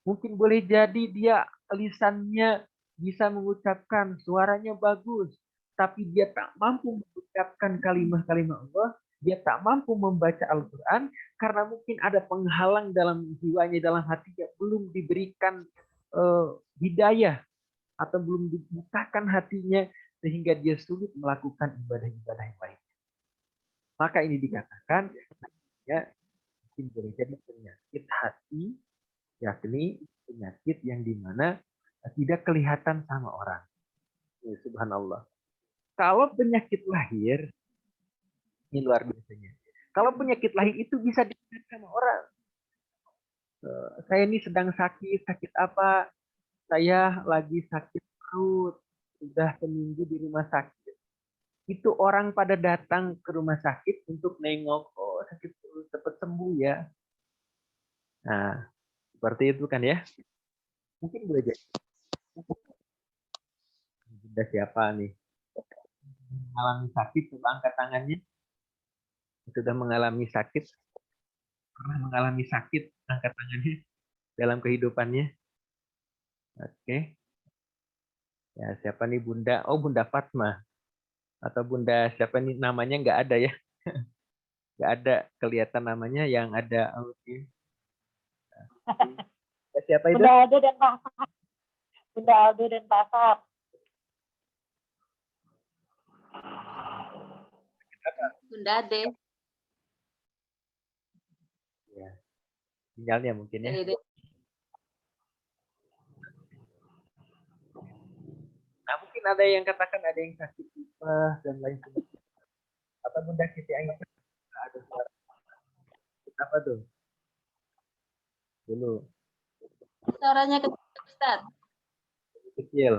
Mungkin boleh jadi dia lisannya bisa mengucapkan, suaranya bagus, tapi dia tak mampu mengucapkan kalimat-kalimat Allah, dia tak mampu membaca Al-Quran, karena mungkin ada penghalang dalam jiwanya, dalam hatinya, belum diberikan hidayah, atau belum dibukakan hatinya, sehingga dia sulit melakukan ibadah-ibadah yang baik. Maka ini dikatakan, ya, mungkin boleh jadi penyakit hati, yakni penyakit yang dimana tidak kelihatan sama orang. Ya, subhanallah. Kalau penyakit lahir, ini luar biasanya. Kalau penyakit lahir itu bisa dilihat sama orang. Saya ini sedang sakit apa? Saya lagi sakit perut, sudah seminggu di rumah sakit. Itu orang pada datang ke rumah sakit untuk nengok, oh sakit perut cepat sembuh ya. Nah, seperti itu kan ya. Mungkin boleh jadi. Bunda siapa nih? Mengalami sakit, coba angkat tangannya. Sudah mengalami sakit, pernah mengalami sakit, angkat tangannya dalam kehidupannya. Oke. Ya, siapa nih Bunda? Oh, Bunda Fatma. Atau Bunda siapa nih, namanya nggak ada ya. Nggak ada kelihatan namanya, yang ada. Oke. Ya, siapa itu? Bunda Aldo dan Pasar. Bunda Aldo dan Pasar. Bunda Ade. Ya. Sinyalnya mungkin ya. Nah, mungkin ada yang katakan ada yang sakit tipes dan lain sebagainya. Apa Bunda Siti Aisyah? Ada suara. Apa tuh? Dulu. Suaranya kecil, Ustaz. Kecil.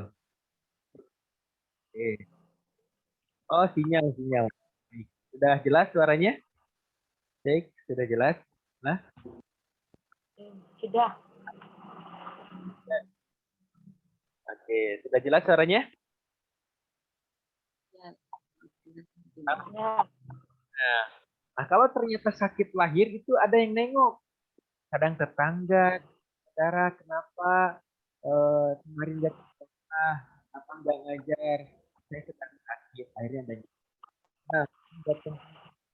Oke. Oh, sinyal. Sudah jelas suaranya? Cek, sudah jelas? Nah. Sudah. Oke, sudah jelas suaranya? Ya. Nah, kalau ternyata sakit lahir itu ada yang nengok. Kadang tetangga, saudara, kenapa kemarin nggak sekolah, kenapa nggak ngajar? Saya sedang sakit, akhirnya ada yang nah,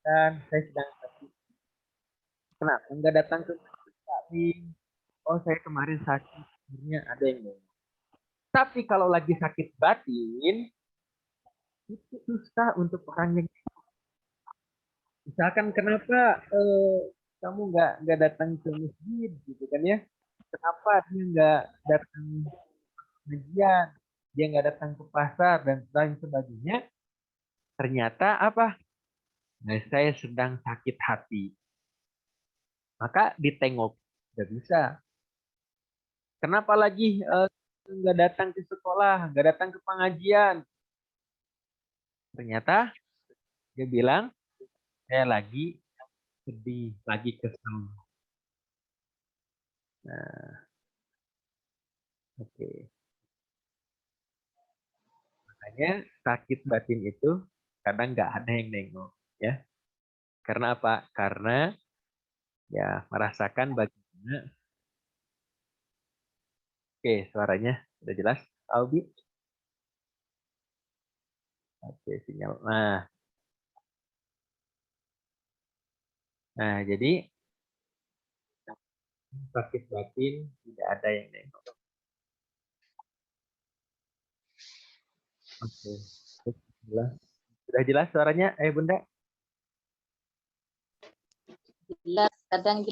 dan saya sedang sakit. Kenapa nggak datang ke kami? Oh, saya kemarin sakit, akhirnya ada yang nengok. Tapi kalau lagi sakit batin, itu susah untuk orang yang misalkan kenapa kamu nggak datang ke masjid gitu kan ya? Kenapa dia nggak datang pengajian? dia nggak datang ke pasar dan lain sebagainya. Ternyata apa? Nah, saya sedang sakit hati. Maka ditengok, nggak bisa. Kenapa lagi nggak datang ke sekolah, nggak datang ke pengajian? Ternyata dia bilang, saya lagi sedih, lagi kesel. Nah, oke. Makanya sakit batin itu kadang nggak ada yang nengok, ya. Karena apa? Karena ya merasakan bagaimana. Oke, suaranya sudah jelas, Albi. Oke, sinyal. Nah, jadi sakit batin tidak ada yang nengok. Oke. Sudah jelas suaranya, Bunda? Jelas, kadang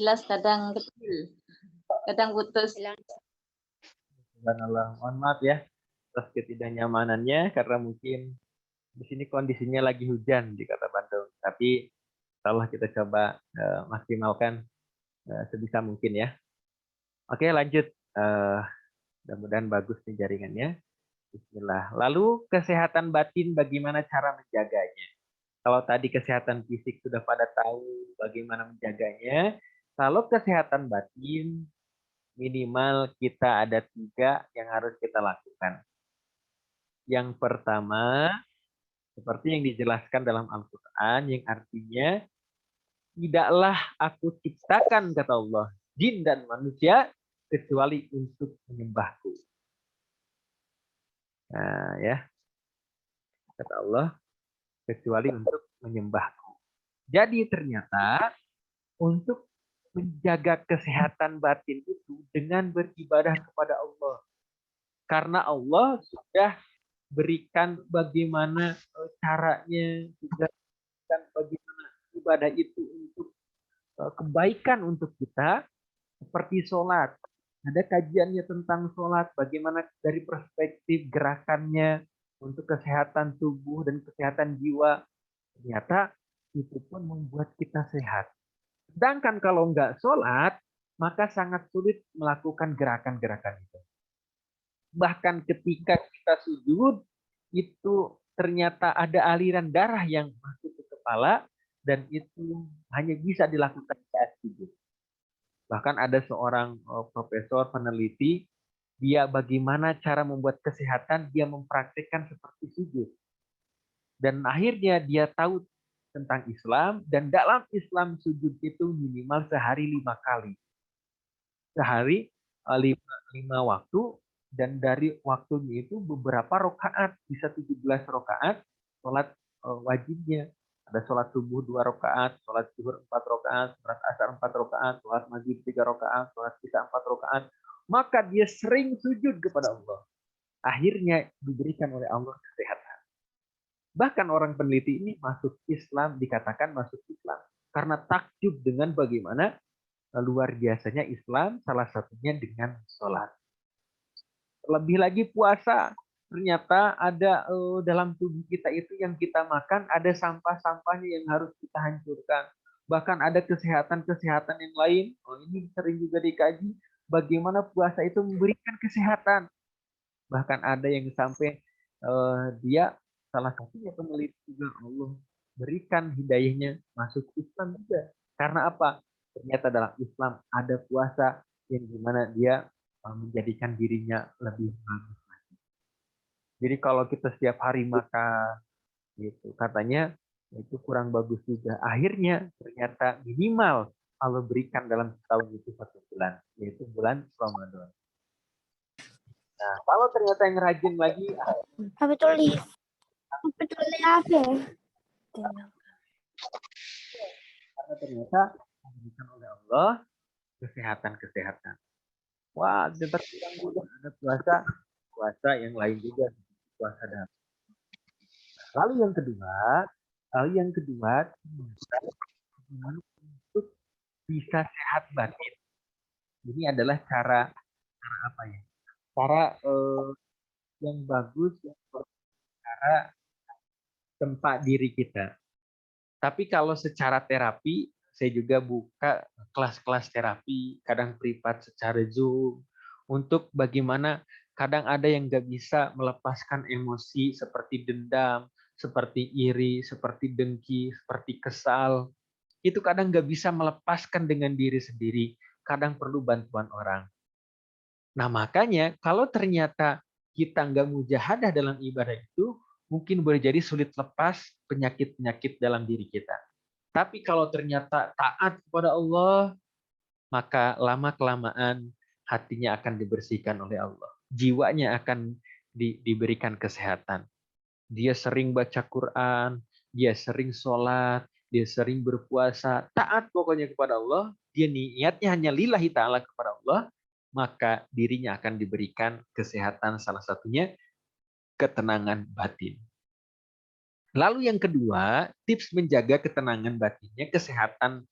kecil, kadang putus. Subhanallah. Mohon maaf ya atas ketidaknyamanannya karena mungkin di sini kondisinya lagi hujan di Kota Bandung. Tapi insyaallah kita coba maksimalkan sebisa mungkin ya. Oke, lanjut. Mudah-mudahan bagus nih jaringannya. Bismillah. Lalu kesehatan batin bagaimana cara menjaganya? Kalau tadi kesehatan fisik sudah pada tahu bagaimana menjaganya, kalau kesehatan batin minimal kita ada 3 yang harus kita lakukan. Yang pertama, seperti yang dijelaskan dalam Al-Quran, yang artinya, tidaklah aku ciptakan, kata Allah, jin dan manusia, kecuali untuk menyembahku. Nah, ya, kata Allah, kecuali untuk menyembahku. Jadi ternyata, untuk menjaga kesehatan batin itu dengan beribadah kepada Allah. Karena Allah sudah berikan bagaimana caranya, juga berikan bagaimana ibadah itu untuk kebaikan untuk kita, seperti sholat. Ada kajiannya tentang sholat, bagaimana dari perspektif gerakannya untuk kesehatan tubuh dan kesehatan jiwa. Ternyata itu pun membuat kita sehat. Sedangkan kalau nggak sholat, maka sangat sulit melakukan gerakan-gerakan itu. Bahkan ketika kita sujud, itu ternyata ada aliran darah yang masuk ke kepala, dan itu hanya bisa dilakukan saat sujud. Bahkan ada seorang profesor peneliti, dia bagaimana cara membuat kesehatan, dia mempraktikkan seperti sujud. Dan akhirnya dia tahu tentang Islam, dan dalam Islam sujud itu minimal sehari 5 kali. Sehari 5 waktu, dan dari waktunya itu beberapa rakaat, bisa 17 rakaat sholat wajibnya. Ada sholat subuh 2 rakaat, sholat zuhur 4 rakaat, sholat asar 4 rakaat, sholat maghrib 3 rakaat, sholat isya 4 rakaat. Maka dia sering sujud kepada Allah. Akhirnya diberikan oleh Allah kesehatan. Bahkan orang peneliti ini masuk Islam, dikatakan masuk Islam, karena takjub dengan bagaimana luar biasanya Islam, salah satunya dengan sholat. Lebih lagi puasa, ternyata ada dalam tubuh kita itu yang kita makan, ada sampah-sampahnya yang harus kita hancurkan. Bahkan ada kesehatan-kesehatan yang lain, ini sering juga dikaji, bagaimana puasa itu memberikan kesehatan. Bahkan ada yang sampai dia salah satunya peneliti juga, Allah berikan hidayahnya masuk Islam juga. Karena apa? Ternyata dalam Islam ada puasa yang dimana dia menjadikan dirinya lebih bagus. Jadi kalau kita setiap hari makan, gitu, katanya itu kurang bagus juga. Akhirnya ternyata minimal Allah berikan dalam setahun itu 1 bulan, yaitu bulan Ramadan. Nah, kalau ternyata yang rajin lagi, Apa tulis? Apa tulis apa? karena ternyata diberikan oleh Allah kesehatan. Wah, tetap ada puasa yang lain juga, puasa dan. Lalu yang kedua untuk bisa sehat batin. Ini adalah cara apa ya? Cara yang bagus yang berbicara tempat diri kita. Tapi kalau secara terapi, saya juga buka kelas-kelas terapi, kadang privat secara Zoom, untuk bagaimana kadang ada yang nggak bisa melepaskan emosi seperti dendam, seperti iri, seperti dengki, seperti kesal. Itu kadang nggak bisa melepaskan dengan diri sendiri, kadang perlu bantuan orang. Nah makanya kalau ternyata kita nggak mujahadah dalam ibadah itu, mungkin boleh jadi sulit lepas penyakit-penyakit dalam diri kita. Tapi kalau ternyata taat kepada Allah, maka lama-kelamaan hatinya akan dibersihkan oleh Allah. Jiwanya akan diberikan kesehatan. Dia sering baca Quran, dia sering sholat, dia sering berpuasa, taat pokoknya kepada Allah, dia niatnya hanya lillahi ta'ala kepada Allah, maka dirinya akan diberikan kesehatan, salah satunya ketenangan batin. Lalu yang kedua, tips menjaga ketenangan batinnya, kesehatan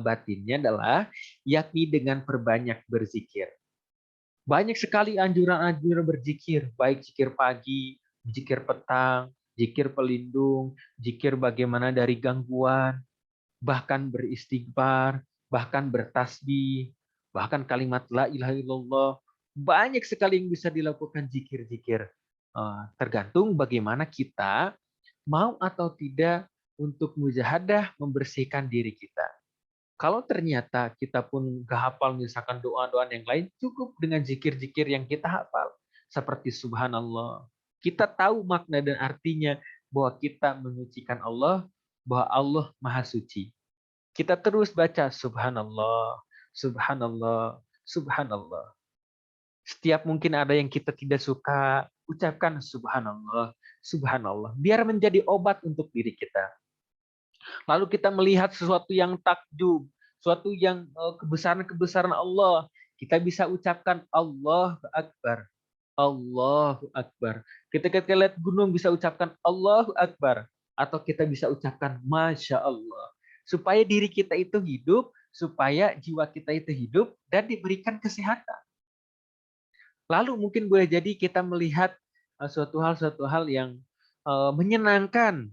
batinnya adalah yakni dengan perbanyak berzikir. Banyak sekali anjuran-anjuran berzikir, baik zikir pagi, zikir petang, zikir pelindung, zikir bagaimana dari gangguan, bahkan beristighfar, bahkan bertasbih, bahkan kalimat la ilaha illallah. Banyak sekali yang bisa dilakukan zikir-zikir. Tergantung bagaimana kita mau atau tidak untuk mujahadah membersihkan diri kita. Kalau ternyata kita pun gak hafal misalkan doa-doa yang lain, cukup dengan zikir-zikir yang kita hafal. Seperti subhanallah. Kita tahu makna dan artinya bahwa kita menyucikan Allah, bahwa Allah maha suci. Kita terus baca subhanallah, subhanallah, subhanallah. Setiap mungkin ada yang kita tidak suka, ucapkan subhanallah, subhanallah. Biar menjadi obat untuk diri kita. Lalu kita melihat sesuatu yang takjub, sesuatu yang kebesaran-kebesaran Allah, kita bisa ucapkan Allahu Akbar. Allahu Akbar. Ketika kita lihat gunung bisa ucapkan Allahu Akbar. Atau kita bisa ucapkan Masya Allah. Supaya diri kita itu hidup, supaya jiwa kita itu hidup, dan diberikan kesehatan. Lalu mungkin boleh jadi kita melihat suatu hal yang menyenangkan.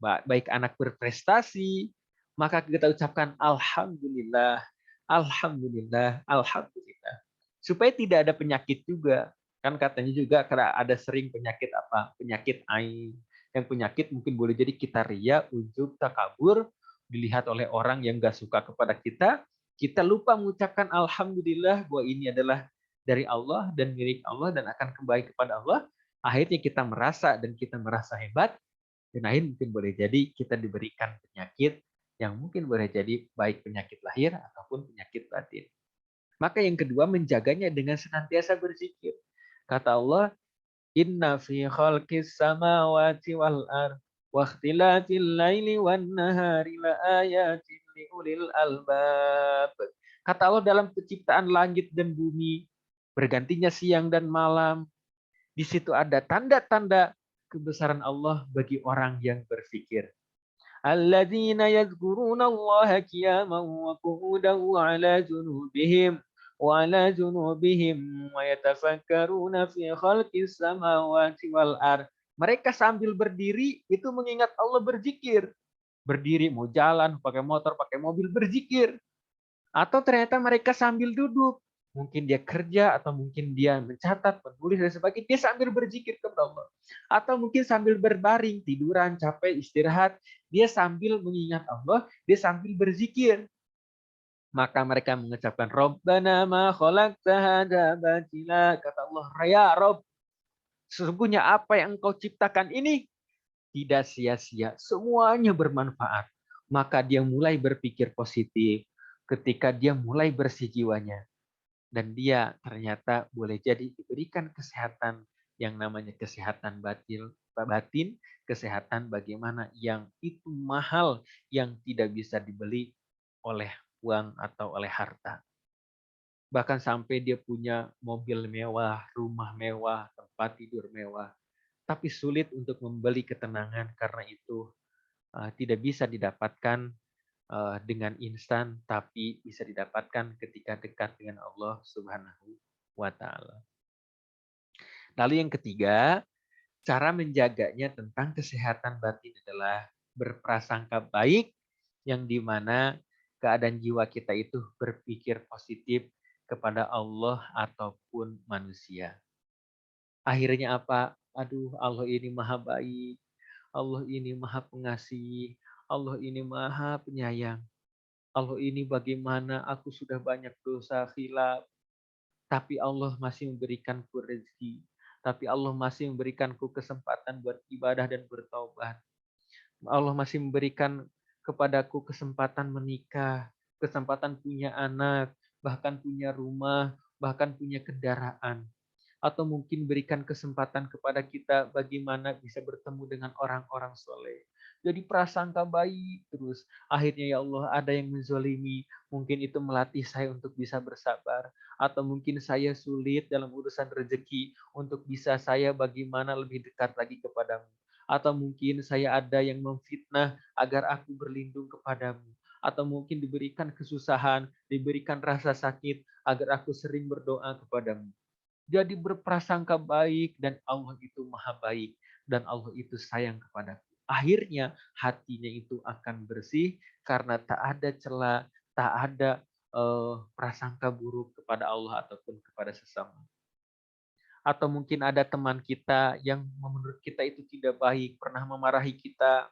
Baik anak berprestasi, maka kita ucapkan Alhamdulillah, Alhamdulillah, Alhamdulillah. Supaya tidak ada penyakit juga. Kan katanya juga karena ada sering penyakit apa? Penyakit ain. Yang penyakit mungkin boleh jadi kita ria, ujub, takabur, dilihat oleh orang yang gak suka kepada kita lupa mengucapkan Alhamdulillah bahwa ini adalah dari Allah dan milik Allah dan akan kembali kepada Allah. Akhirnya kita merasa hebat, dan akhirnya mungkin boleh jadi kita diberikan penyakit yang mungkin boleh jadi baik penyakit lahir ataupun penyakit batin. Maka yang kedua, menjaganya dengan senantiasa berzikir. Kata Allah, Inna fi khalqis samawati wal ardh wa ikhtilafil laili wan nahari la ayatin liulil albab. Kata Allah, dalam penciptaan langit dan bumi, bergantinya siang dan malam, di situ ada tanda-tanda kebesaran Allah bagi orang yang berfikir. Alladzina yadhkuruna Allah qiyaman wa qu'udan wa 'ala junubihim wa yatafakkaruna fi khalqis samawati wal ardh. Mereka sambil berdiri itu mengingat Allah, berzikir. Berdiri mau jalan, pakai motor, pakai mobil, berzikir. Atau ternyata mereka sambil duduk, mungkin dia kerja atau mungkin dia mencatat, menulis dan sebagainya, dia sambil berzikir kepada Allah. Atau mungkin sambil berbaring, tiduran, capek, istirahat, dia sambil mengingat Allah, dia sambil berzikir. Maka mereka mengucapkan Rabbana ma khalaqta hadza batila. Kata Allah, ya Rabb, sesungguhnya apa yang engkau ciptakan ini tidak sia-sia, semuanya bermanfaat. Maka dia mulai berpikir positif ketika dia mulai bersih jiwanya. Dan dia ternyata boleh jadi diberikan kesehatan yang namanya kesehatan batin, kesehatan bagaimana yang itu mahal, yang tidak bisa dibeli oleh uang atau oleh harta. Bahkan sampai dia punya mobil mewah, rumah mewah, tempat tidur mewah, tapi sulit untuk membeli ketenangan karena itu tidak bisa didapatkan dengan instan, tapi bisa didapatkan ketika dekat dengan Allah Subhanahu wa Ta'ala. Lalu yang ketiga, cara menjaganya tentang kesehatan batin adalah berprasangka baik, yang dimana keadaan jiwa kita itu berpikir positif kepada Allah ataupun manusia. Akhirnya apa? Aduh, Allah ini maha baik, Allah ini maha pengasih, Allah ini maha penyayang. Allah ini bagaimana aku sudah banyak dosa khilaf, tapi Allah masih memberikanku rezeki. Tapi Allah masih memberikanku kesempatan buat ibadah dan bertaubat. Allah masih memberikan kepadaku kesempatan menikah, kesempatan punya anak, bahkan punya rumah, bahkan punya kendaraan. Atau mungkin berikan kesempatan kepada kita bagaimana bisa bertemu dengan orang-orang soleh. Jadi prasangka baik terus. Akhirnya ya Allah ada yang menzolimi. Mungkin itu melatih saya untuk bisa bersabar. Atau mungkin saya sulit dalam urusan rezeki. Untuk bisa saya bagaimana lebih dekat lagi kepadamu. Atau mungkin saya ada yang memfitnah agar aku berlindung kepadamu. Atau mungkin diberikan kesusahan, diberikan rasa sakit agar aku sering berdoa kepadamu. Jadi berprasangka baik dan Allah itu maha baik dan Allah itu sayang kepadaku. Akhirnya hatinya itu akan bersih karena tak ada celah, tak ada prasangka buruk kepada Allah ataupun kepada sesama. Atau mungkin ada teman kita yang menurut kita itu tidak baik, pernah memarahi kita,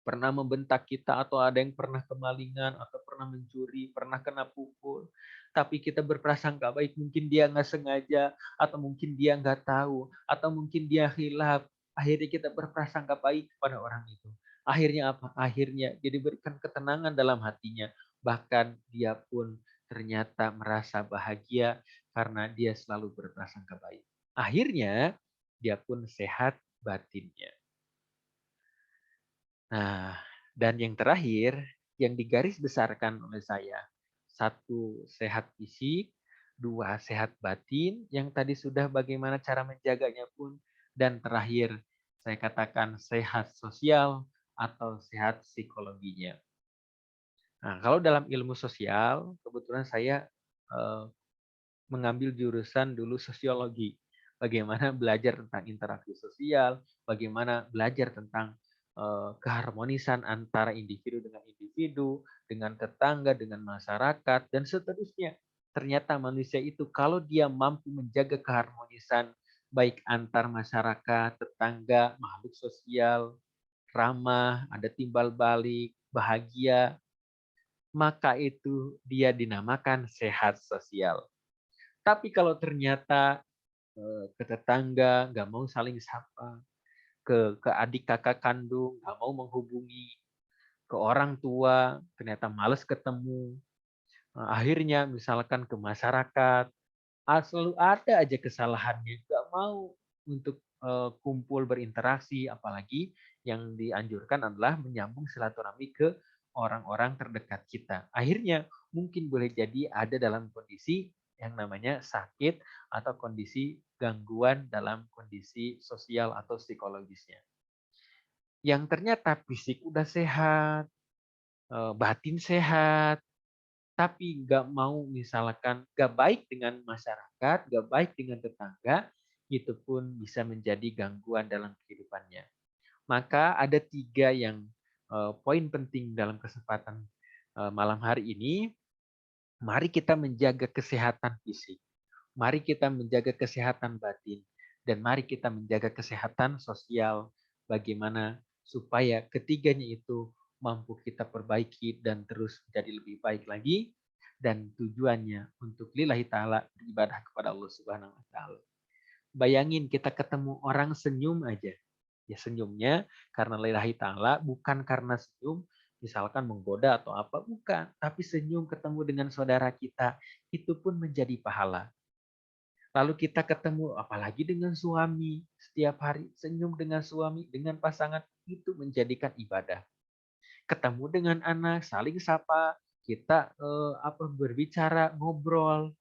pernah membentak kita, atau ada yang pernah kemalingan, atau pernah mencuri, pernah kena pukul. Tapi kita berprasangka baik, mungkin dia nggak sengaja, atau mungkin dia nggak tahu, atau mungkin dia khilaf. Akhirnya kita berprasangka baik kepada orang itu. Akhirnya apa? Akhirnya dia diberikan ketenangan dalam hatinya. Bahkan dia pun ternyata merasa bahagia karena dia selalu berprasangka baik. Akhirnya dia pun sehat batinnya. Nah, dan yang terakhir, yang digaris besarkan oleh saya, satu, sehat fisik, dua, sehat batin, yang tadi sudah bagaimana cara menjaganya pun, dan terakhir, saya katakan sehat sosial atau sehat psikologinya. Nah, kalau dalam ilmu sosial, kebetulan saya eh, mengambil jurusan dulu sosiologi. Bagaimana belajar tentang interaksi sosial, bagaimana belajar tentang keharmonisan antara individu, dengan tetangga, dengan masyarakat, dan seterusnya. Ternyata manusia itu kalau dia mampu menjaga keharmonisan baik antar masyarakat, tetangga, makhluk sosial, ramah, ada timbal balik, bahagia, maka itu dia dinamakan sehat sosial. Tapi kalau ternyata ke tetangga nggak mau saling sapa, ke adik kakak kandung nggak mau menghubungi, ke orang tua ternyata males ketemu, akhirnya misalkan ke masyarakat, selalu ada aja kesalahannya, nggak mau untuk kumpul berinteraksi, apalagi yang dianjurkan adalah menyambung silaturahmi ke orang-orang terdekat kita. Akhirnya mungkin boleh jadi ada dalam kondisi yang namanya sakit atau kondisi gangguan dalam kondisi sosial atau psikologisnya. Yang ternyata fisik udah sehat, batin sehat, tapi nggak mau misalkan nggak baik dengan masyarakat, nggak baik dengan tetangga, itu pun bisa menjadi gangguan dalam kehidupannya. Maka ada 3 yang poin penting dalam kesempatan malam hari ini. Mari kita menjaga kesehatan fisik, mari kita menjaga kesehatan batin, dan mari kita menjaga kesehatan sosial. Bagaimana supaya ketiganya itu mampu kita perbaiki dan terus menjadi lebih baik lagi, dan tujuannya untuk lillahi ta'ala, beribadah kepada Allah Subhanahu wa taala. Bayangin kita ketemu orang senyum aja. Ya senyumnya karena lillahi ta'ala, bukan karena senyum misalkan menggoda atau apa, bukan. Tapi senyum ketemu dengan saudara kita, itu pun menjadi pahala. Lalu kita ketemu apalagi dengan suami, setiap hari senyum dengan suami, dengan pasangan, itu menjadikan ibadah. Ketemu dengan anak, saling sapa, kita berbicara, ngobrol,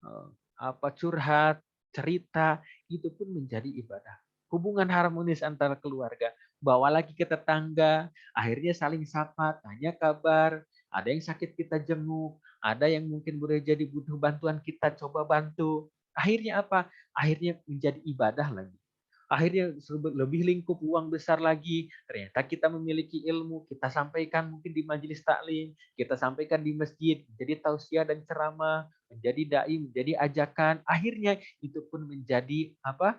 eh, curhat, cerita, itu pun menjadi ibadah. Hubungan harmonis antara keluarga, bawa lagi ke tetangga, akhirnya saling sapa, tanya kabar, ada yang sakit kita jenguk, ada yang mungkin boleh jadi butuh bantuan kita coba bantu. Akhirnya apa? Akhirnya menjadi ibadah lagi. Akhirnya lebih lingkup uang besar lagi. Ternyata kita memiliki ilmu, kita sampaikan mungkin di majelis taklim, kita sampaikan di masjid, menjadi tausiah dan ceramah, menjadi dai, menjadi ajakan. Akhirnya itu pun menjadi apa?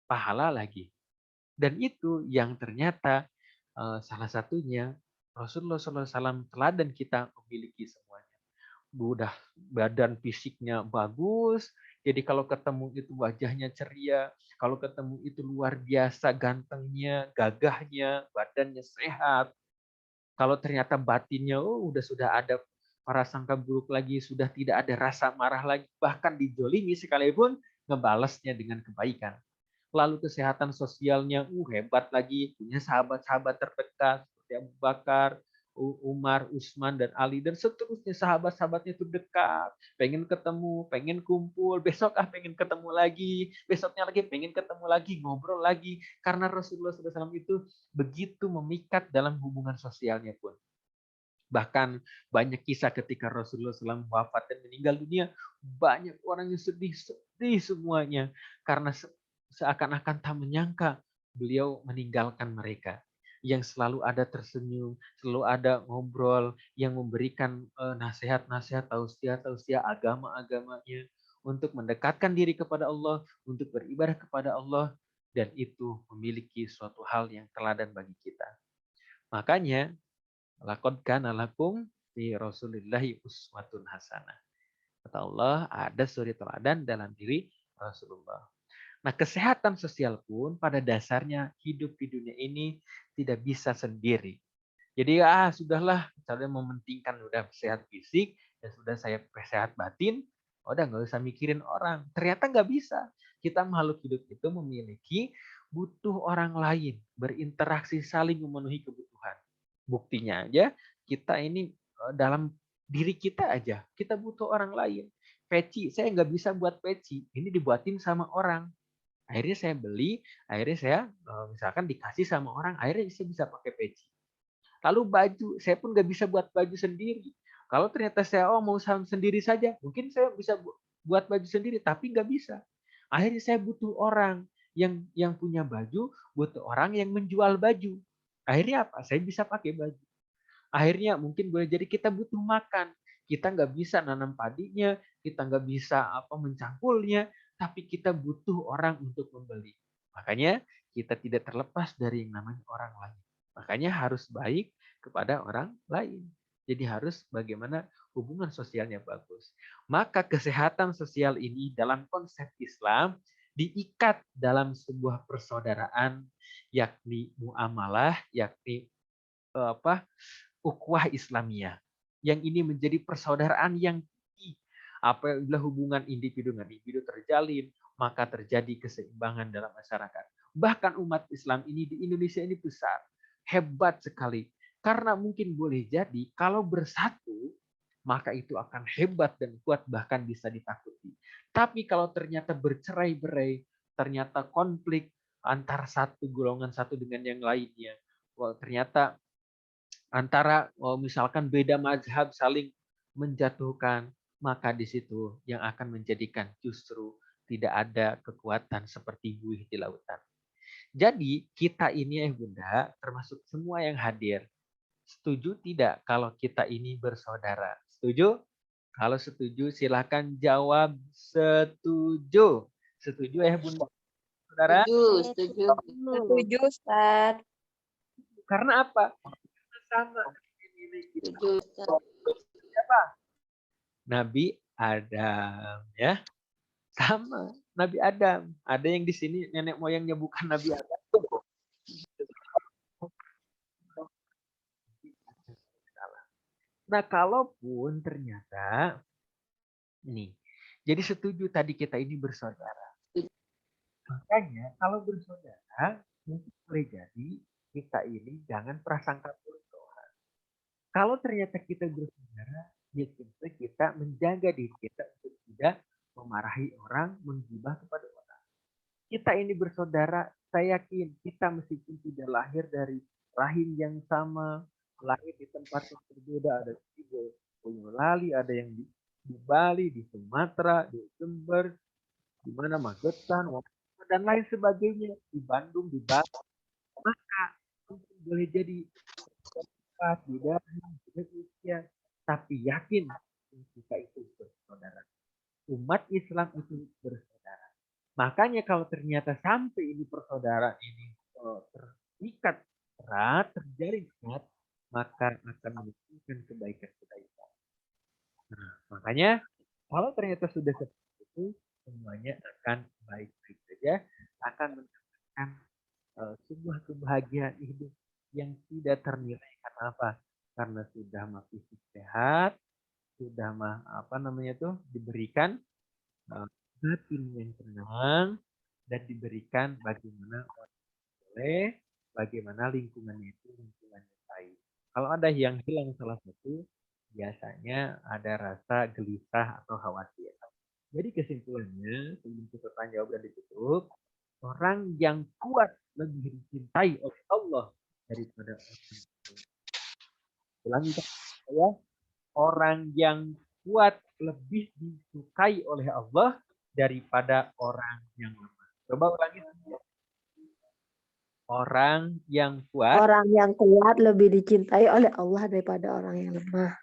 Pahala lagi. Dan itu yang ternyata salah satunya Rasulullah SAW teladan kita memiliki semuanya. Udah badan fisiknya bagus, jadi kalau ketemu itu wajahnya ceria, kalau ketemu itu luar biasa gantengnya, gagahnya, badannya sehat. Kalau ternyata batinnya sudah ada prasangka buruk lagi, sudah tidak ada rasa marah lagi, bahkan dijolimi sekalipun ngebalasnya dengan kebaikan. Lalu kesehatan sosialnya hebat lagi, punya sahabat-sahabat terdekat seperti Abu Bakar, Umar, Utsman dan Ali dan seterusnya, sahabat-sahabatnya itu dekat, pengen ketemu, pengen kumpul, besok pengen ketemu lagi, besoknya lagi pengen ketemu lagi, ngobrol lagi, karena Rasulullah SAW itu begitu memikat dalam hubungan sosialnya pun. Bahkan banyak kisah ketika Rasulullah SAW wafat dan meninggal dunia, banyak orang yang sedih semuanya karena seakan-akan tak menyangka beliau meninggalkan mereka. Yang selalu ada tersenyum, selalu ada ngobrol, yang memberikan nasihat-nasihat, tausiah agama-agamanya untuk mendekatkan diri kepada Allah, untuk beribadah kepada Allah, dan itu memiliki suatu hal yang teladan bagi kita. Makanya laqad kana lakum fi Rasulillahi uswatun hasanah. Kata Allah, ada suri teladan dalam diri Rasulullah. Nah, kesehatan sosial pun pada dasarnya hidup di dunia ini tidak bisa sendiri. Jadi sudahlah, misalnya mementingkan udah sehat fisik dan sudah saya sehat batin, udah nggak usah mikirin orang. Ternyata nggak bisa. Kita makhluk hidup itu memiliki butuh orang lain, berinteraksi saling memenuhi kebutuhan. Buktinya aja kita ini dalam diri kita aja, kita butuh orang lain. Peci, saya nggak bisa buat peci, ini dibuatin sama orang. Akhirnya saya beli, akhirnya saya misalkan dikasih sama orang, akhirnya saya bisa pakai peci. Lalu baju, saya pun nggak bisa buat baju sendiri. Kalau ternyata saya mau sendiri saja, mungkin saya bisa buat baju sendiri, tapi nggak bisa. Akhirnya saya butuh orang yang punya baju, butuh orang yang menjual baju. Akhirnya apa? Saya bisa pakai baju. Akhirnya mungkin boleh jadi kita butuh makan. Kita nggak bisa nanam padinya, kita nggak bisa mencangkulnya, tapi kita butuh orang untuk membeli. Makanya kita tidak terlepas dari yang namanya orang lain. Makanya harus baik kepada orang lain. Jadi harus bagaimana hubungan sosialnya bagus. Maka kesehatan sosial ini dalam konsep Islam diikat dalam sebuah persaudaraan, yakni muamalah, yakni ukhuwah Islamiyah. Yang ini menjadi persaudaraan yang tinggi. Apabila hubungan individu dengan individu terjalin, maka terjadi keseimbangan dalam masyarakat. Bahkan umat Islam ini di Indonesia ini besar, hebat sekali. Karena mungkin boleh jadi kalau bersatu, maka itu akan hebat dan kuat, bahkan bisa ditakuti. Tapi kalau ternyata bercerai-berai, ternyata konflik antara satu golongan satu dengan yang lainnya, ternyata antara misalkan beda mazhab saling menjatuhkan, maka di situ yang akan menjadikan justru tidak ada kekuatan seperti buih di lautan. Jadi kita ini Bunda, termasuk semua yang hadir, setuju tidak kalau kita ini bersaudara? Setuju? Kalau setuju silakan jawab setuju. Setuju Bunda? Saudara? Setuju. Setuju, Ustaz. Karena apa? Sama. Setuju. Siapa? Nabi Adam, ya. Sama, Nabi Adam. Ada yang di sini nenek moyangnya bukan Nabi Adam. Nah, kalaupun ternyata ini, jadi setuju tadi kita ini bersaudara. Makanya kalau bersaudara, mungkin boleh jadi kita ini jangan prasangka buruk Tuhan. Kalau ternyata kita bersaudara, ya kita menjaga diri kita untuk tidak memarahi orang, menggibah kepada orang. Kita ini bersaudara, saya yakin kita meskipun tidak lahir dari rahim yang sama, lahir di tempat yang berbeda, ada di Boyolali, ada yang di Bali, di Sumatera, di Jember, di mana Magetan, dan lain sebagainya, di Bandung, di Bali, maka mungkin boleh jadi di daerah di Indonesia, tapi yakin kita itu bersaudara. Umat Islam itu bersaudara. Makanya kalau ternyata sampai ini persaudaraan ini terikat erat, terjalin erat, maka akan menunjukkan kebaikan-kebaikan. Nah, makanya kalau ternyata sudah seperti itu, semuanya akan baik-baik saja, akan mendapatkan sebuah kebahagiaan hidup yang tidak ternilai. Karena apa? Karena sudah masih sehat, sudah diberikan batin yang tenang, dan diberikan bagaimana orang boleh, bagaimana lingkungannya itu lingkungan yang baik. Kalau ada yang hilang salah satu, biasanya ada rasa gelisah atau khawatir. Jadi kesimpulannya, sebelum kita tanya jawab dan ditutup, orang yang kuat lebih dicintai oleh Allah daripada ulangi saya, orang yang kuat lebih disukai oleh Allah daripada orang yang lemah. Coba ulangi. Orang yang kuat. Orang yang kuat lebih dicintai oleh Allah daripada orang yang lemah.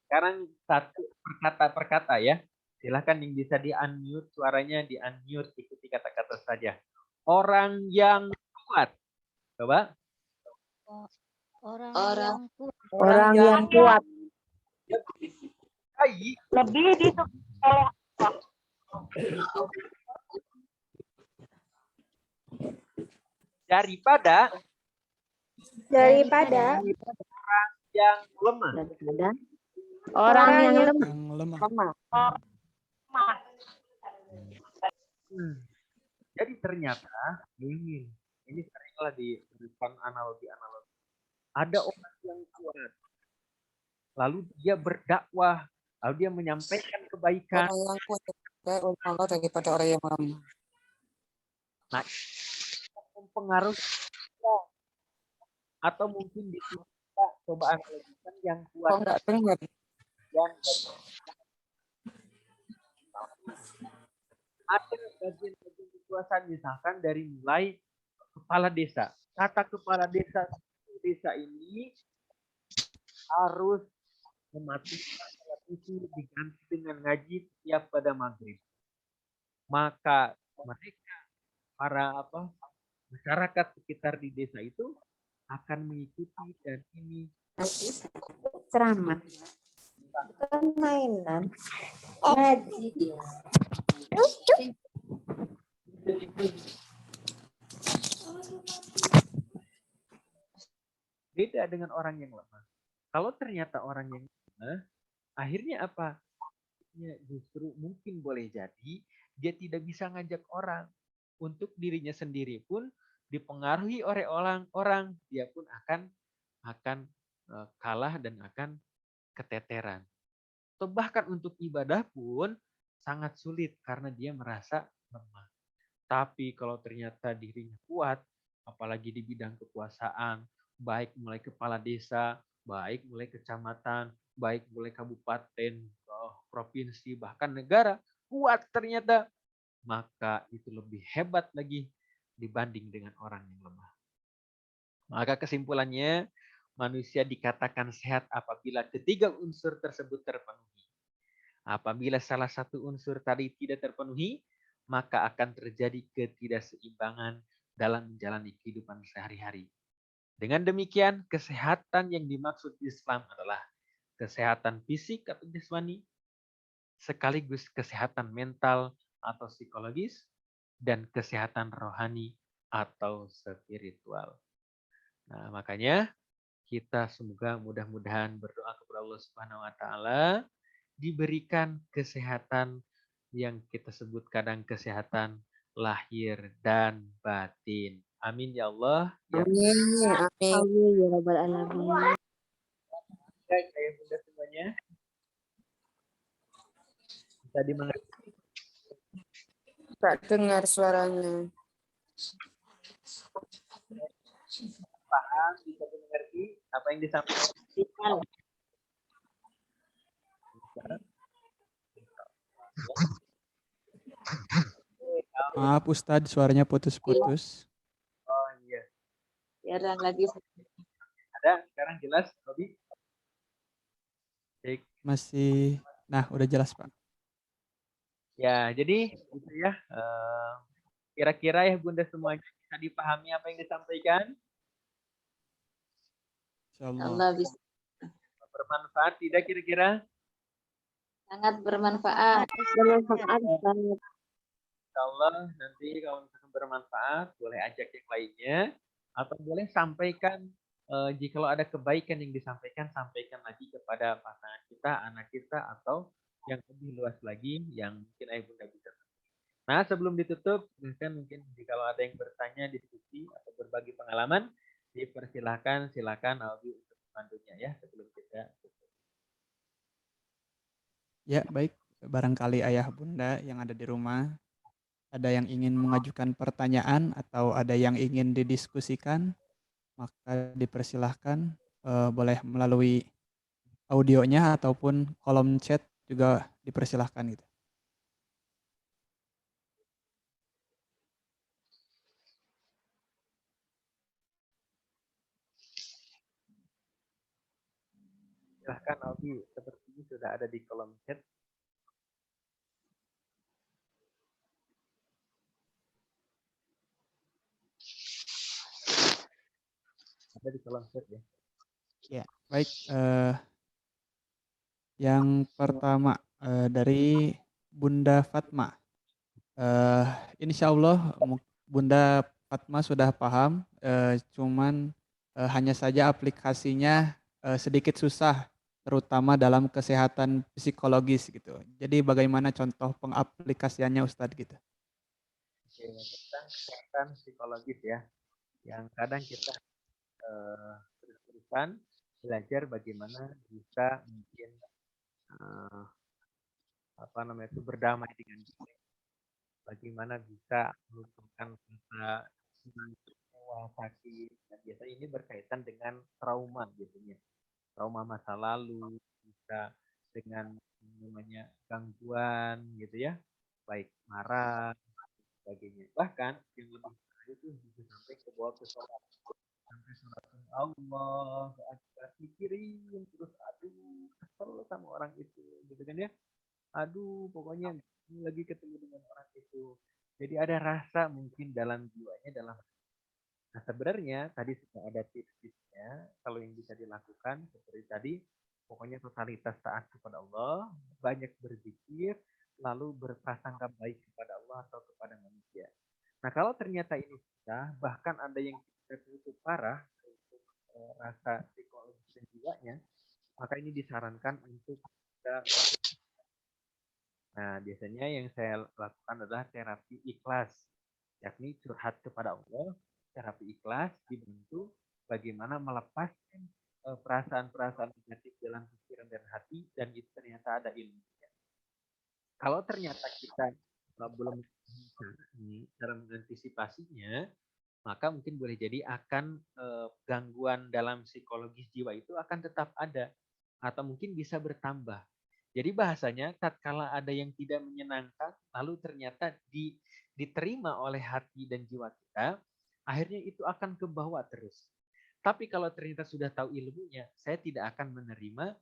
Sekarang satu per kata ya. Silahkan yang bisa di-unmute suaranya, di-unmute, ikuti kata-kata saja. Orang yang kuat. Coba. Orang Orang yang kuat lebih disukai oleh daripada daripada orang yang lemah. orang yang Yang lemah. lemah. Jadi ternyata ini seringlah diberikan analogi. Ada orang yang kuat, lalu dia berdakwah, lalu dia menyampaikan kebaikan. Orang yang kuat oleh Allah daripada orang yang lemah. Nah, mempengaruhi kita. Atau mungkin di sini kita coba analogikan yang kuat. Kok nggak dengar? Yang ada bagian-bagian kekuasaan, misalkan dari mulai kepala desa. Kata kepala desa ini harus mematikan televisi diganti dengan ngaji setiap pada maghrib. Maka mereka masyarakat sekitar di desa itu akan mengikuti, dan ini Ceramah. Bukan mainan. Ngaji. beda dengan orang yang lemah. Kalau ternyata orang yang lemah, akhirnya apa? Ya, justru mungkin boleh jadi dia tidak bisa ngajak orang. Untuk dirinya sendiri pun dipengaruhi oleh orang-orang, dia pun akan kalah dan akan keteteran. Atau bahkan untuk ibadah pun sangat sulit karena dia merasa lemah. Tapi kalau ternyata dirinya kuat, apalagi di bidang kekuasaan, baik mulai kepala desa, baik mulai kecamatan, baik mulai kabupaten, provinsi, bahkan negara, kuat ternyata, maka itu lebih hebat lagi dibanding dengan orang yang lemah. Maka kesimpulannya, manusia dikatakan sehat apabila ketiga unsur tersebut terpenuhi. Apabila salah satu unsur tadi tidak terpenuhi, maka akan terjadi ketidakseimbangan dalam menjalani kehidupan sehari-hari. Dengan demikian, kesehatan yang dimaksud Islam adalah kesehatan fisik atau jasmani, sekaligus kesehatan mental atau psikologis, dan kesehatan rohani atau spiritual. Nah, makanya kita semoga mudah-mudahan berdoa kepada Allah Subhanahu wa taala diberikan kesehatan yang kita sebut kadang kesehatan lahir dan batin. Amin ya Allah. Ya. Amin ya rabbal alamin. Baik, saya bunda semuanya. Bisa dimengerti? Tak dengar suaranya. Paham, bisa dimengerti apa yang disampaikan? Bisa. Maaf Ustadz, suaranya putus-putus. Oh iya. Jarang lagi. Ada sekarang jelas, Robi? Baik. Masih, nah udah jelas Pak. Ya, jadi gitu ya. Kira-kira ya Bunda semuanya bisa dipahami apa yang disampaikan? Insya Allah. Allah bisa Bermanfaat tidak kira-kira? sangat bermanfaat. Bermanfaat banget. Insya Allah nanti kalau misalkan bermanfaat, boleh ajak yang lainnya. Atau boleh sampaikan, jikalau ada kebaikan yang disampaikan, sampaikan lagi kepada pasangan kita, anak kita, atau yang lebih luas lagi yang mungkin ayah bunda bisa. Nah, sebelum ditutup, mungkin jikalau ada yang bertanya, diskusi, atau berbagi pengalaman, silakan Albi untuk memandunya ya sebelum kita tutup. Ya baik, barangkali ayah bunda yang ada di rumah, ada yang ingin mengajukan pertanyaan atau ada yang ingin didiskusikan, maka dipersilahkan boleh melalui audionya ataupun kolom chat juga dipersilahkan gitu. Silahkan Albi, sepertinya sudah ada di kolom chat. Ada di kolom chat ya. Ya baik, yang pertama dari Bunda Fatma. Insya Allah Bunda Fatma sudah paham, cuman hanya saja aplikasinya sedikit susah, terutama dalam kesehatan psikologis gitu. Jadi bagaimana contoh pengaplikasiannya Ustadz gitu? Oke, tentang kesehatan psikologis ya, yang kadang kita terus-terusan belajar bagaimana bisa mungkin berdamai dengan diri, bagaimana bisa melupakan rasa kecewa, sakit. Dan biasanya ini berkaitan dengan trauma biasanya, trauma masa lalu, bisa dengan namanya gangguan gitu ya, baik marah, sebagainya. Bahkan yang lebih parah itu bisa sampai ke bawah ke sholat, sampai sholat Allah, kita pikirin terus, aduh kesel sama orang itu, gitu kan ya. Aduh, pokoknya lagi ketemu dengan orang itu. Jadi ada rasa mungkin dalam jiwanya, dalam. Nah, sebenarnya tadi sudah ada tips-tipsnya. Kalau yang bisa dilakukan seperti tadi, pokoknya totalitas taat kepada Allah, banyak berzikir, lalu berprasangka baik kepada Allah atau kepada manusia. Nah, kalau ternyata ini susah, bahkan ada yang tertutup parah untuk rasa psikologis dan jiwanya, maka ini disarankan untuk kita. Nah, biasanya yang saya lakukan adalah terapi ikhlas, yakni curhat kepada Allah, terapi ikhlas dibantu bagaimana melepaskan perasaan-perasaan negatif dalam pikiran dan hati, dan itu ternyata ada ilmunya. Kalau ternyata kita belum cara mengantisipasinya, maka mungkin boleh jadi akan gangguan dalam psikologis jiwa itu akan tetap ada atau mungkin bisa bertambah. Jadi bahasanya tatkala ada yang tidak menyenangkan lalu ternyata diterima oleh hati dan jiwa kita, akhirnya itu akan ke bawah terus. Tapi kalau ternyata sudah tahu ilmunya, saya tidak akan menerima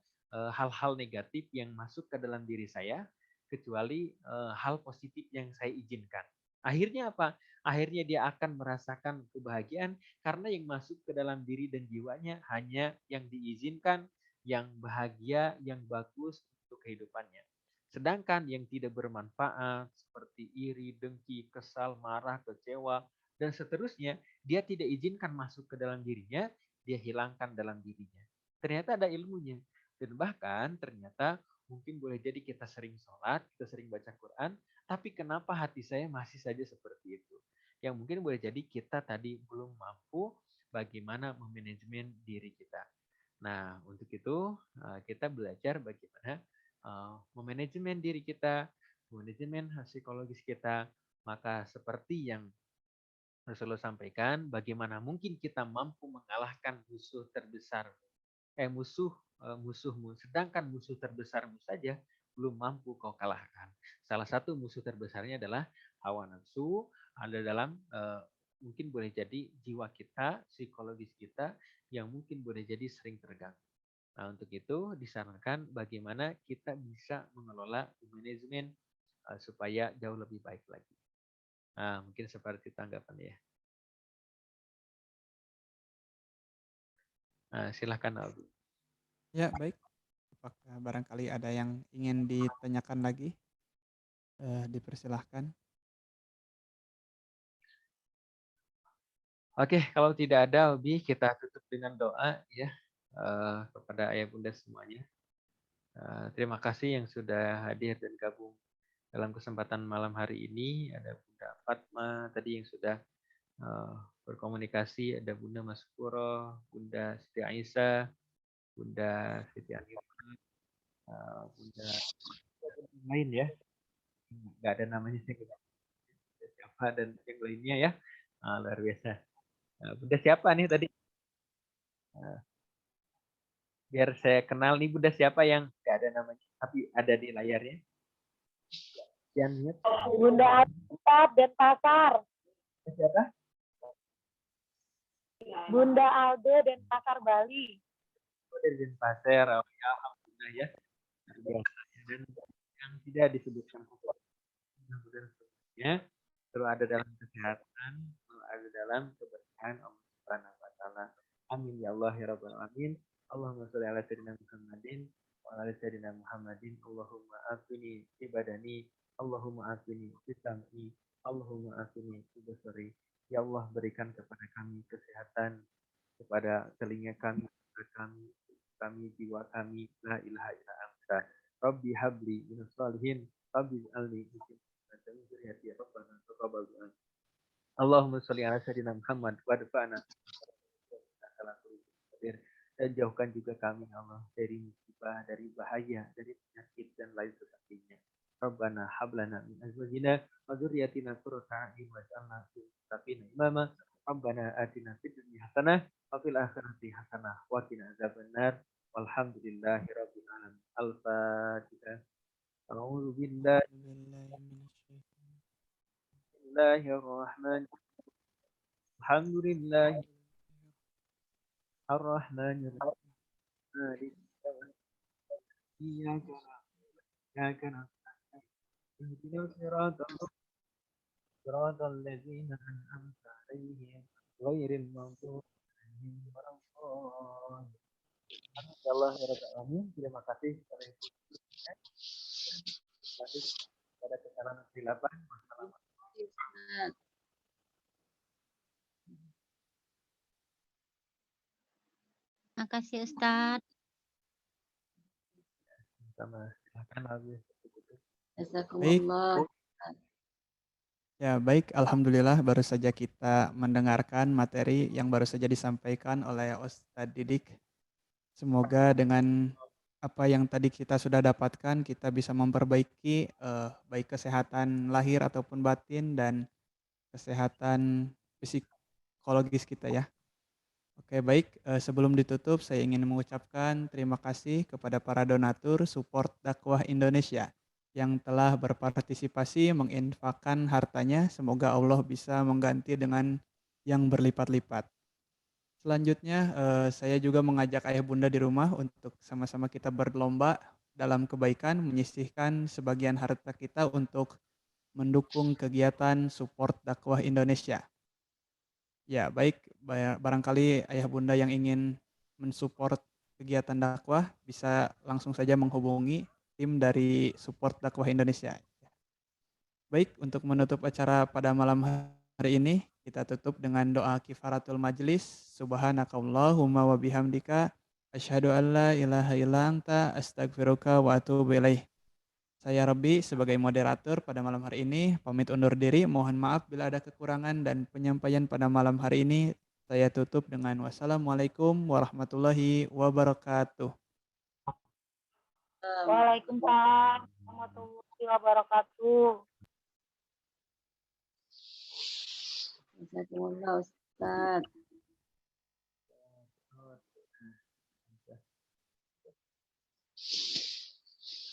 hal-hal negatif yang masuk ke dalam diri saya kecuali hal positif yang saya izinkan. Akhirnya apa? Akhirnya dia akan merasakan kebahagiaan karena yang masuk ke dalam diri dan jiwanya hanya yang diizinkan, yang bahagia, yang bagus untuk kehidupannya. Sedangkan yang tidak bermanfaat seperti iri, dengki, kesal, marah, kecewa, dan seterusnya, dia tidak izinkan masuk ke dalam dirinya, dia hilangkan dalam dirinya. Ternyata ada ilmunya. Dan bahkan ternyata mungkin boleh jadi kita sering sholat, kita sering baca Quran, tapi kenapa hati saya masih saja seperti itu? Yang mungkin boleh jadi kita tadi belum mampu bagaimana memanajemen diri kita. Nah, untuk itu kita belajar bagaimana memanajemen diri kita, memanajemen psikologis kita. Maka seperti yang Rasulullah sampaikan, bagaimana mungkin kita mampu mengalahkan musuh terbesar, musuhmu, sedangkan musuh terbesarmu saja belum mampu kau kalahkan. Salah satu musuh terbesarnya adalah hawa nafsu. Ada dalam mungkin boleh jadi jiwa kita, psikologis kita yang mungkin boleh jadi sering terganggu. Nah, untuk itu disarankan bagaimana kita bisa mengelola manajemen supaya jauh lebih baik lagi. Nah, mungkin seperti tanggapan ya. Nah, silahkan Albi. Ya, baik. Apakah barangkali ada yang ingin ditanyakan lagi? Dipersilahkan. Oke, kalau tidak ada Albi, kita tutup dengan doa ya kepada ayah bunda semuanya. Terima kasih yang sudah hadir dan gabung dalam kesempatan malam hari ini. Ada Bunda Fatma tadi yang sudah berkomunikasi, ada Bunda Maskuro, Bunda Siti Aisyah, Bunda Siti Anifah, Bunda lain ya, nggak ada namanya siapa dan yang lainnya ya, luar biasa. Bunda siapa nih tadi? Biar saya kenal nih Bunda siapa yang nggak ada namanya tapi ada di layarnya. Bunda Alda Denpasar. Siapa? Bunda Alda Denpasar Bali. Dari Denpasar, oh, ya, alhamdulillah ya. Dan yang tidak disebutkan mudah-mudahan semuanya selalu ada dalam kesehatan, selalu ada dalam keberkahan Allah Subhanahu wa taala. Amin ya Allah ya rabbal alamin. Allahumma sholli ala sayyidina Muhammadin wa ala sayyidina Muhammadin. Allahumma afini fi badani, Allahumma afini fi sam'i, Allahumma afini fi basari. Ya Allah, berikan kepada kami kesehatan, kepada telinga kami, kami jiwa kami, la ilaha illa anta. Rabbi habli min salihin, Rabbi alni Allahumma sholli ala sayyidina Muhammad wa dafa'na dan jauhkan juga kami Allah dari musibah, dari bahaya, dari penyakit dan lain sebagainya. Rabbana hablana min azwajina wa dzurriyyatina qurrata a'yun waj'alna lil muttaqina imama. Rabbana atina fid dunya hasanah wa fil akhirati hasanah wa qina adzabannar. Walhamdulillahi rabbil alamin. Al-Fatihah. A'udzu billahi Bismillahirrahmanirrahim. Alhamdulillah Ar-Rahmanir Rahim. Iyyaka na'budu ihdinas siratal ladzina an'amta 'alaihim ghairil maghdubi 'alaihim waladdallin. Allah ya Rabbal alamin. Terima kasih kepada Ibu. Terima kasih pada kesalahan khilafan. Makasih Ustadz. Sama silakan Abi. Jazakumullah. Ya, baik. Alhamdulillah baru saja kita mendengarkan materi yang baru saja disampaikan oleh Ustadz Didik. Semoga dengan apa yang tadi kita sudah dapatkan, kita bisa memperbaiki baik kesehatan lahir ataupun batin dan kesehatan psikologis kita ya. Oke, baik. Sebelum ditutup, saya ingin mengucapkan terima kasih kepada para donatur support dakwah Indonesia yang telah berpartisipasi menginfakkan hartanya. Semoga Allah bisa mengganti dengan yang berlipat-lipat. Selanjutnya, saya juga mengajak ayah bunda di rumah untuk sama-sama kita berlomba dalam kebaikan, menyisihkan sebagian harta kita untuk mendukung kegiatan support dakwah Indonesia. Ya, baik. Barangkali ayah bunda yang ingin mensupport kegiatan dakwah bisa langsung saja menghubungi tim dari support dakwah Indonesia. Baik, untuk menutup acara pada malam hari ini, kita tutup dengan doa kifaratul majlis. Subhanakallahumma wa bihamdika asyhadu an la ilaha illa anta astaghfiruka wa atubu ilaih. Saya Robby sebagai moderator pada malam hari ini pamit undur diri. Mohon maaf bila ada kekurangan dan penyampaian pada malam hari ini saya tutup dengan wassalamualaikum warahmatullahi wabarakatuh. Waalaikumsalam warahmatullahi wabarakatuh. Jazakumullah Ustadz.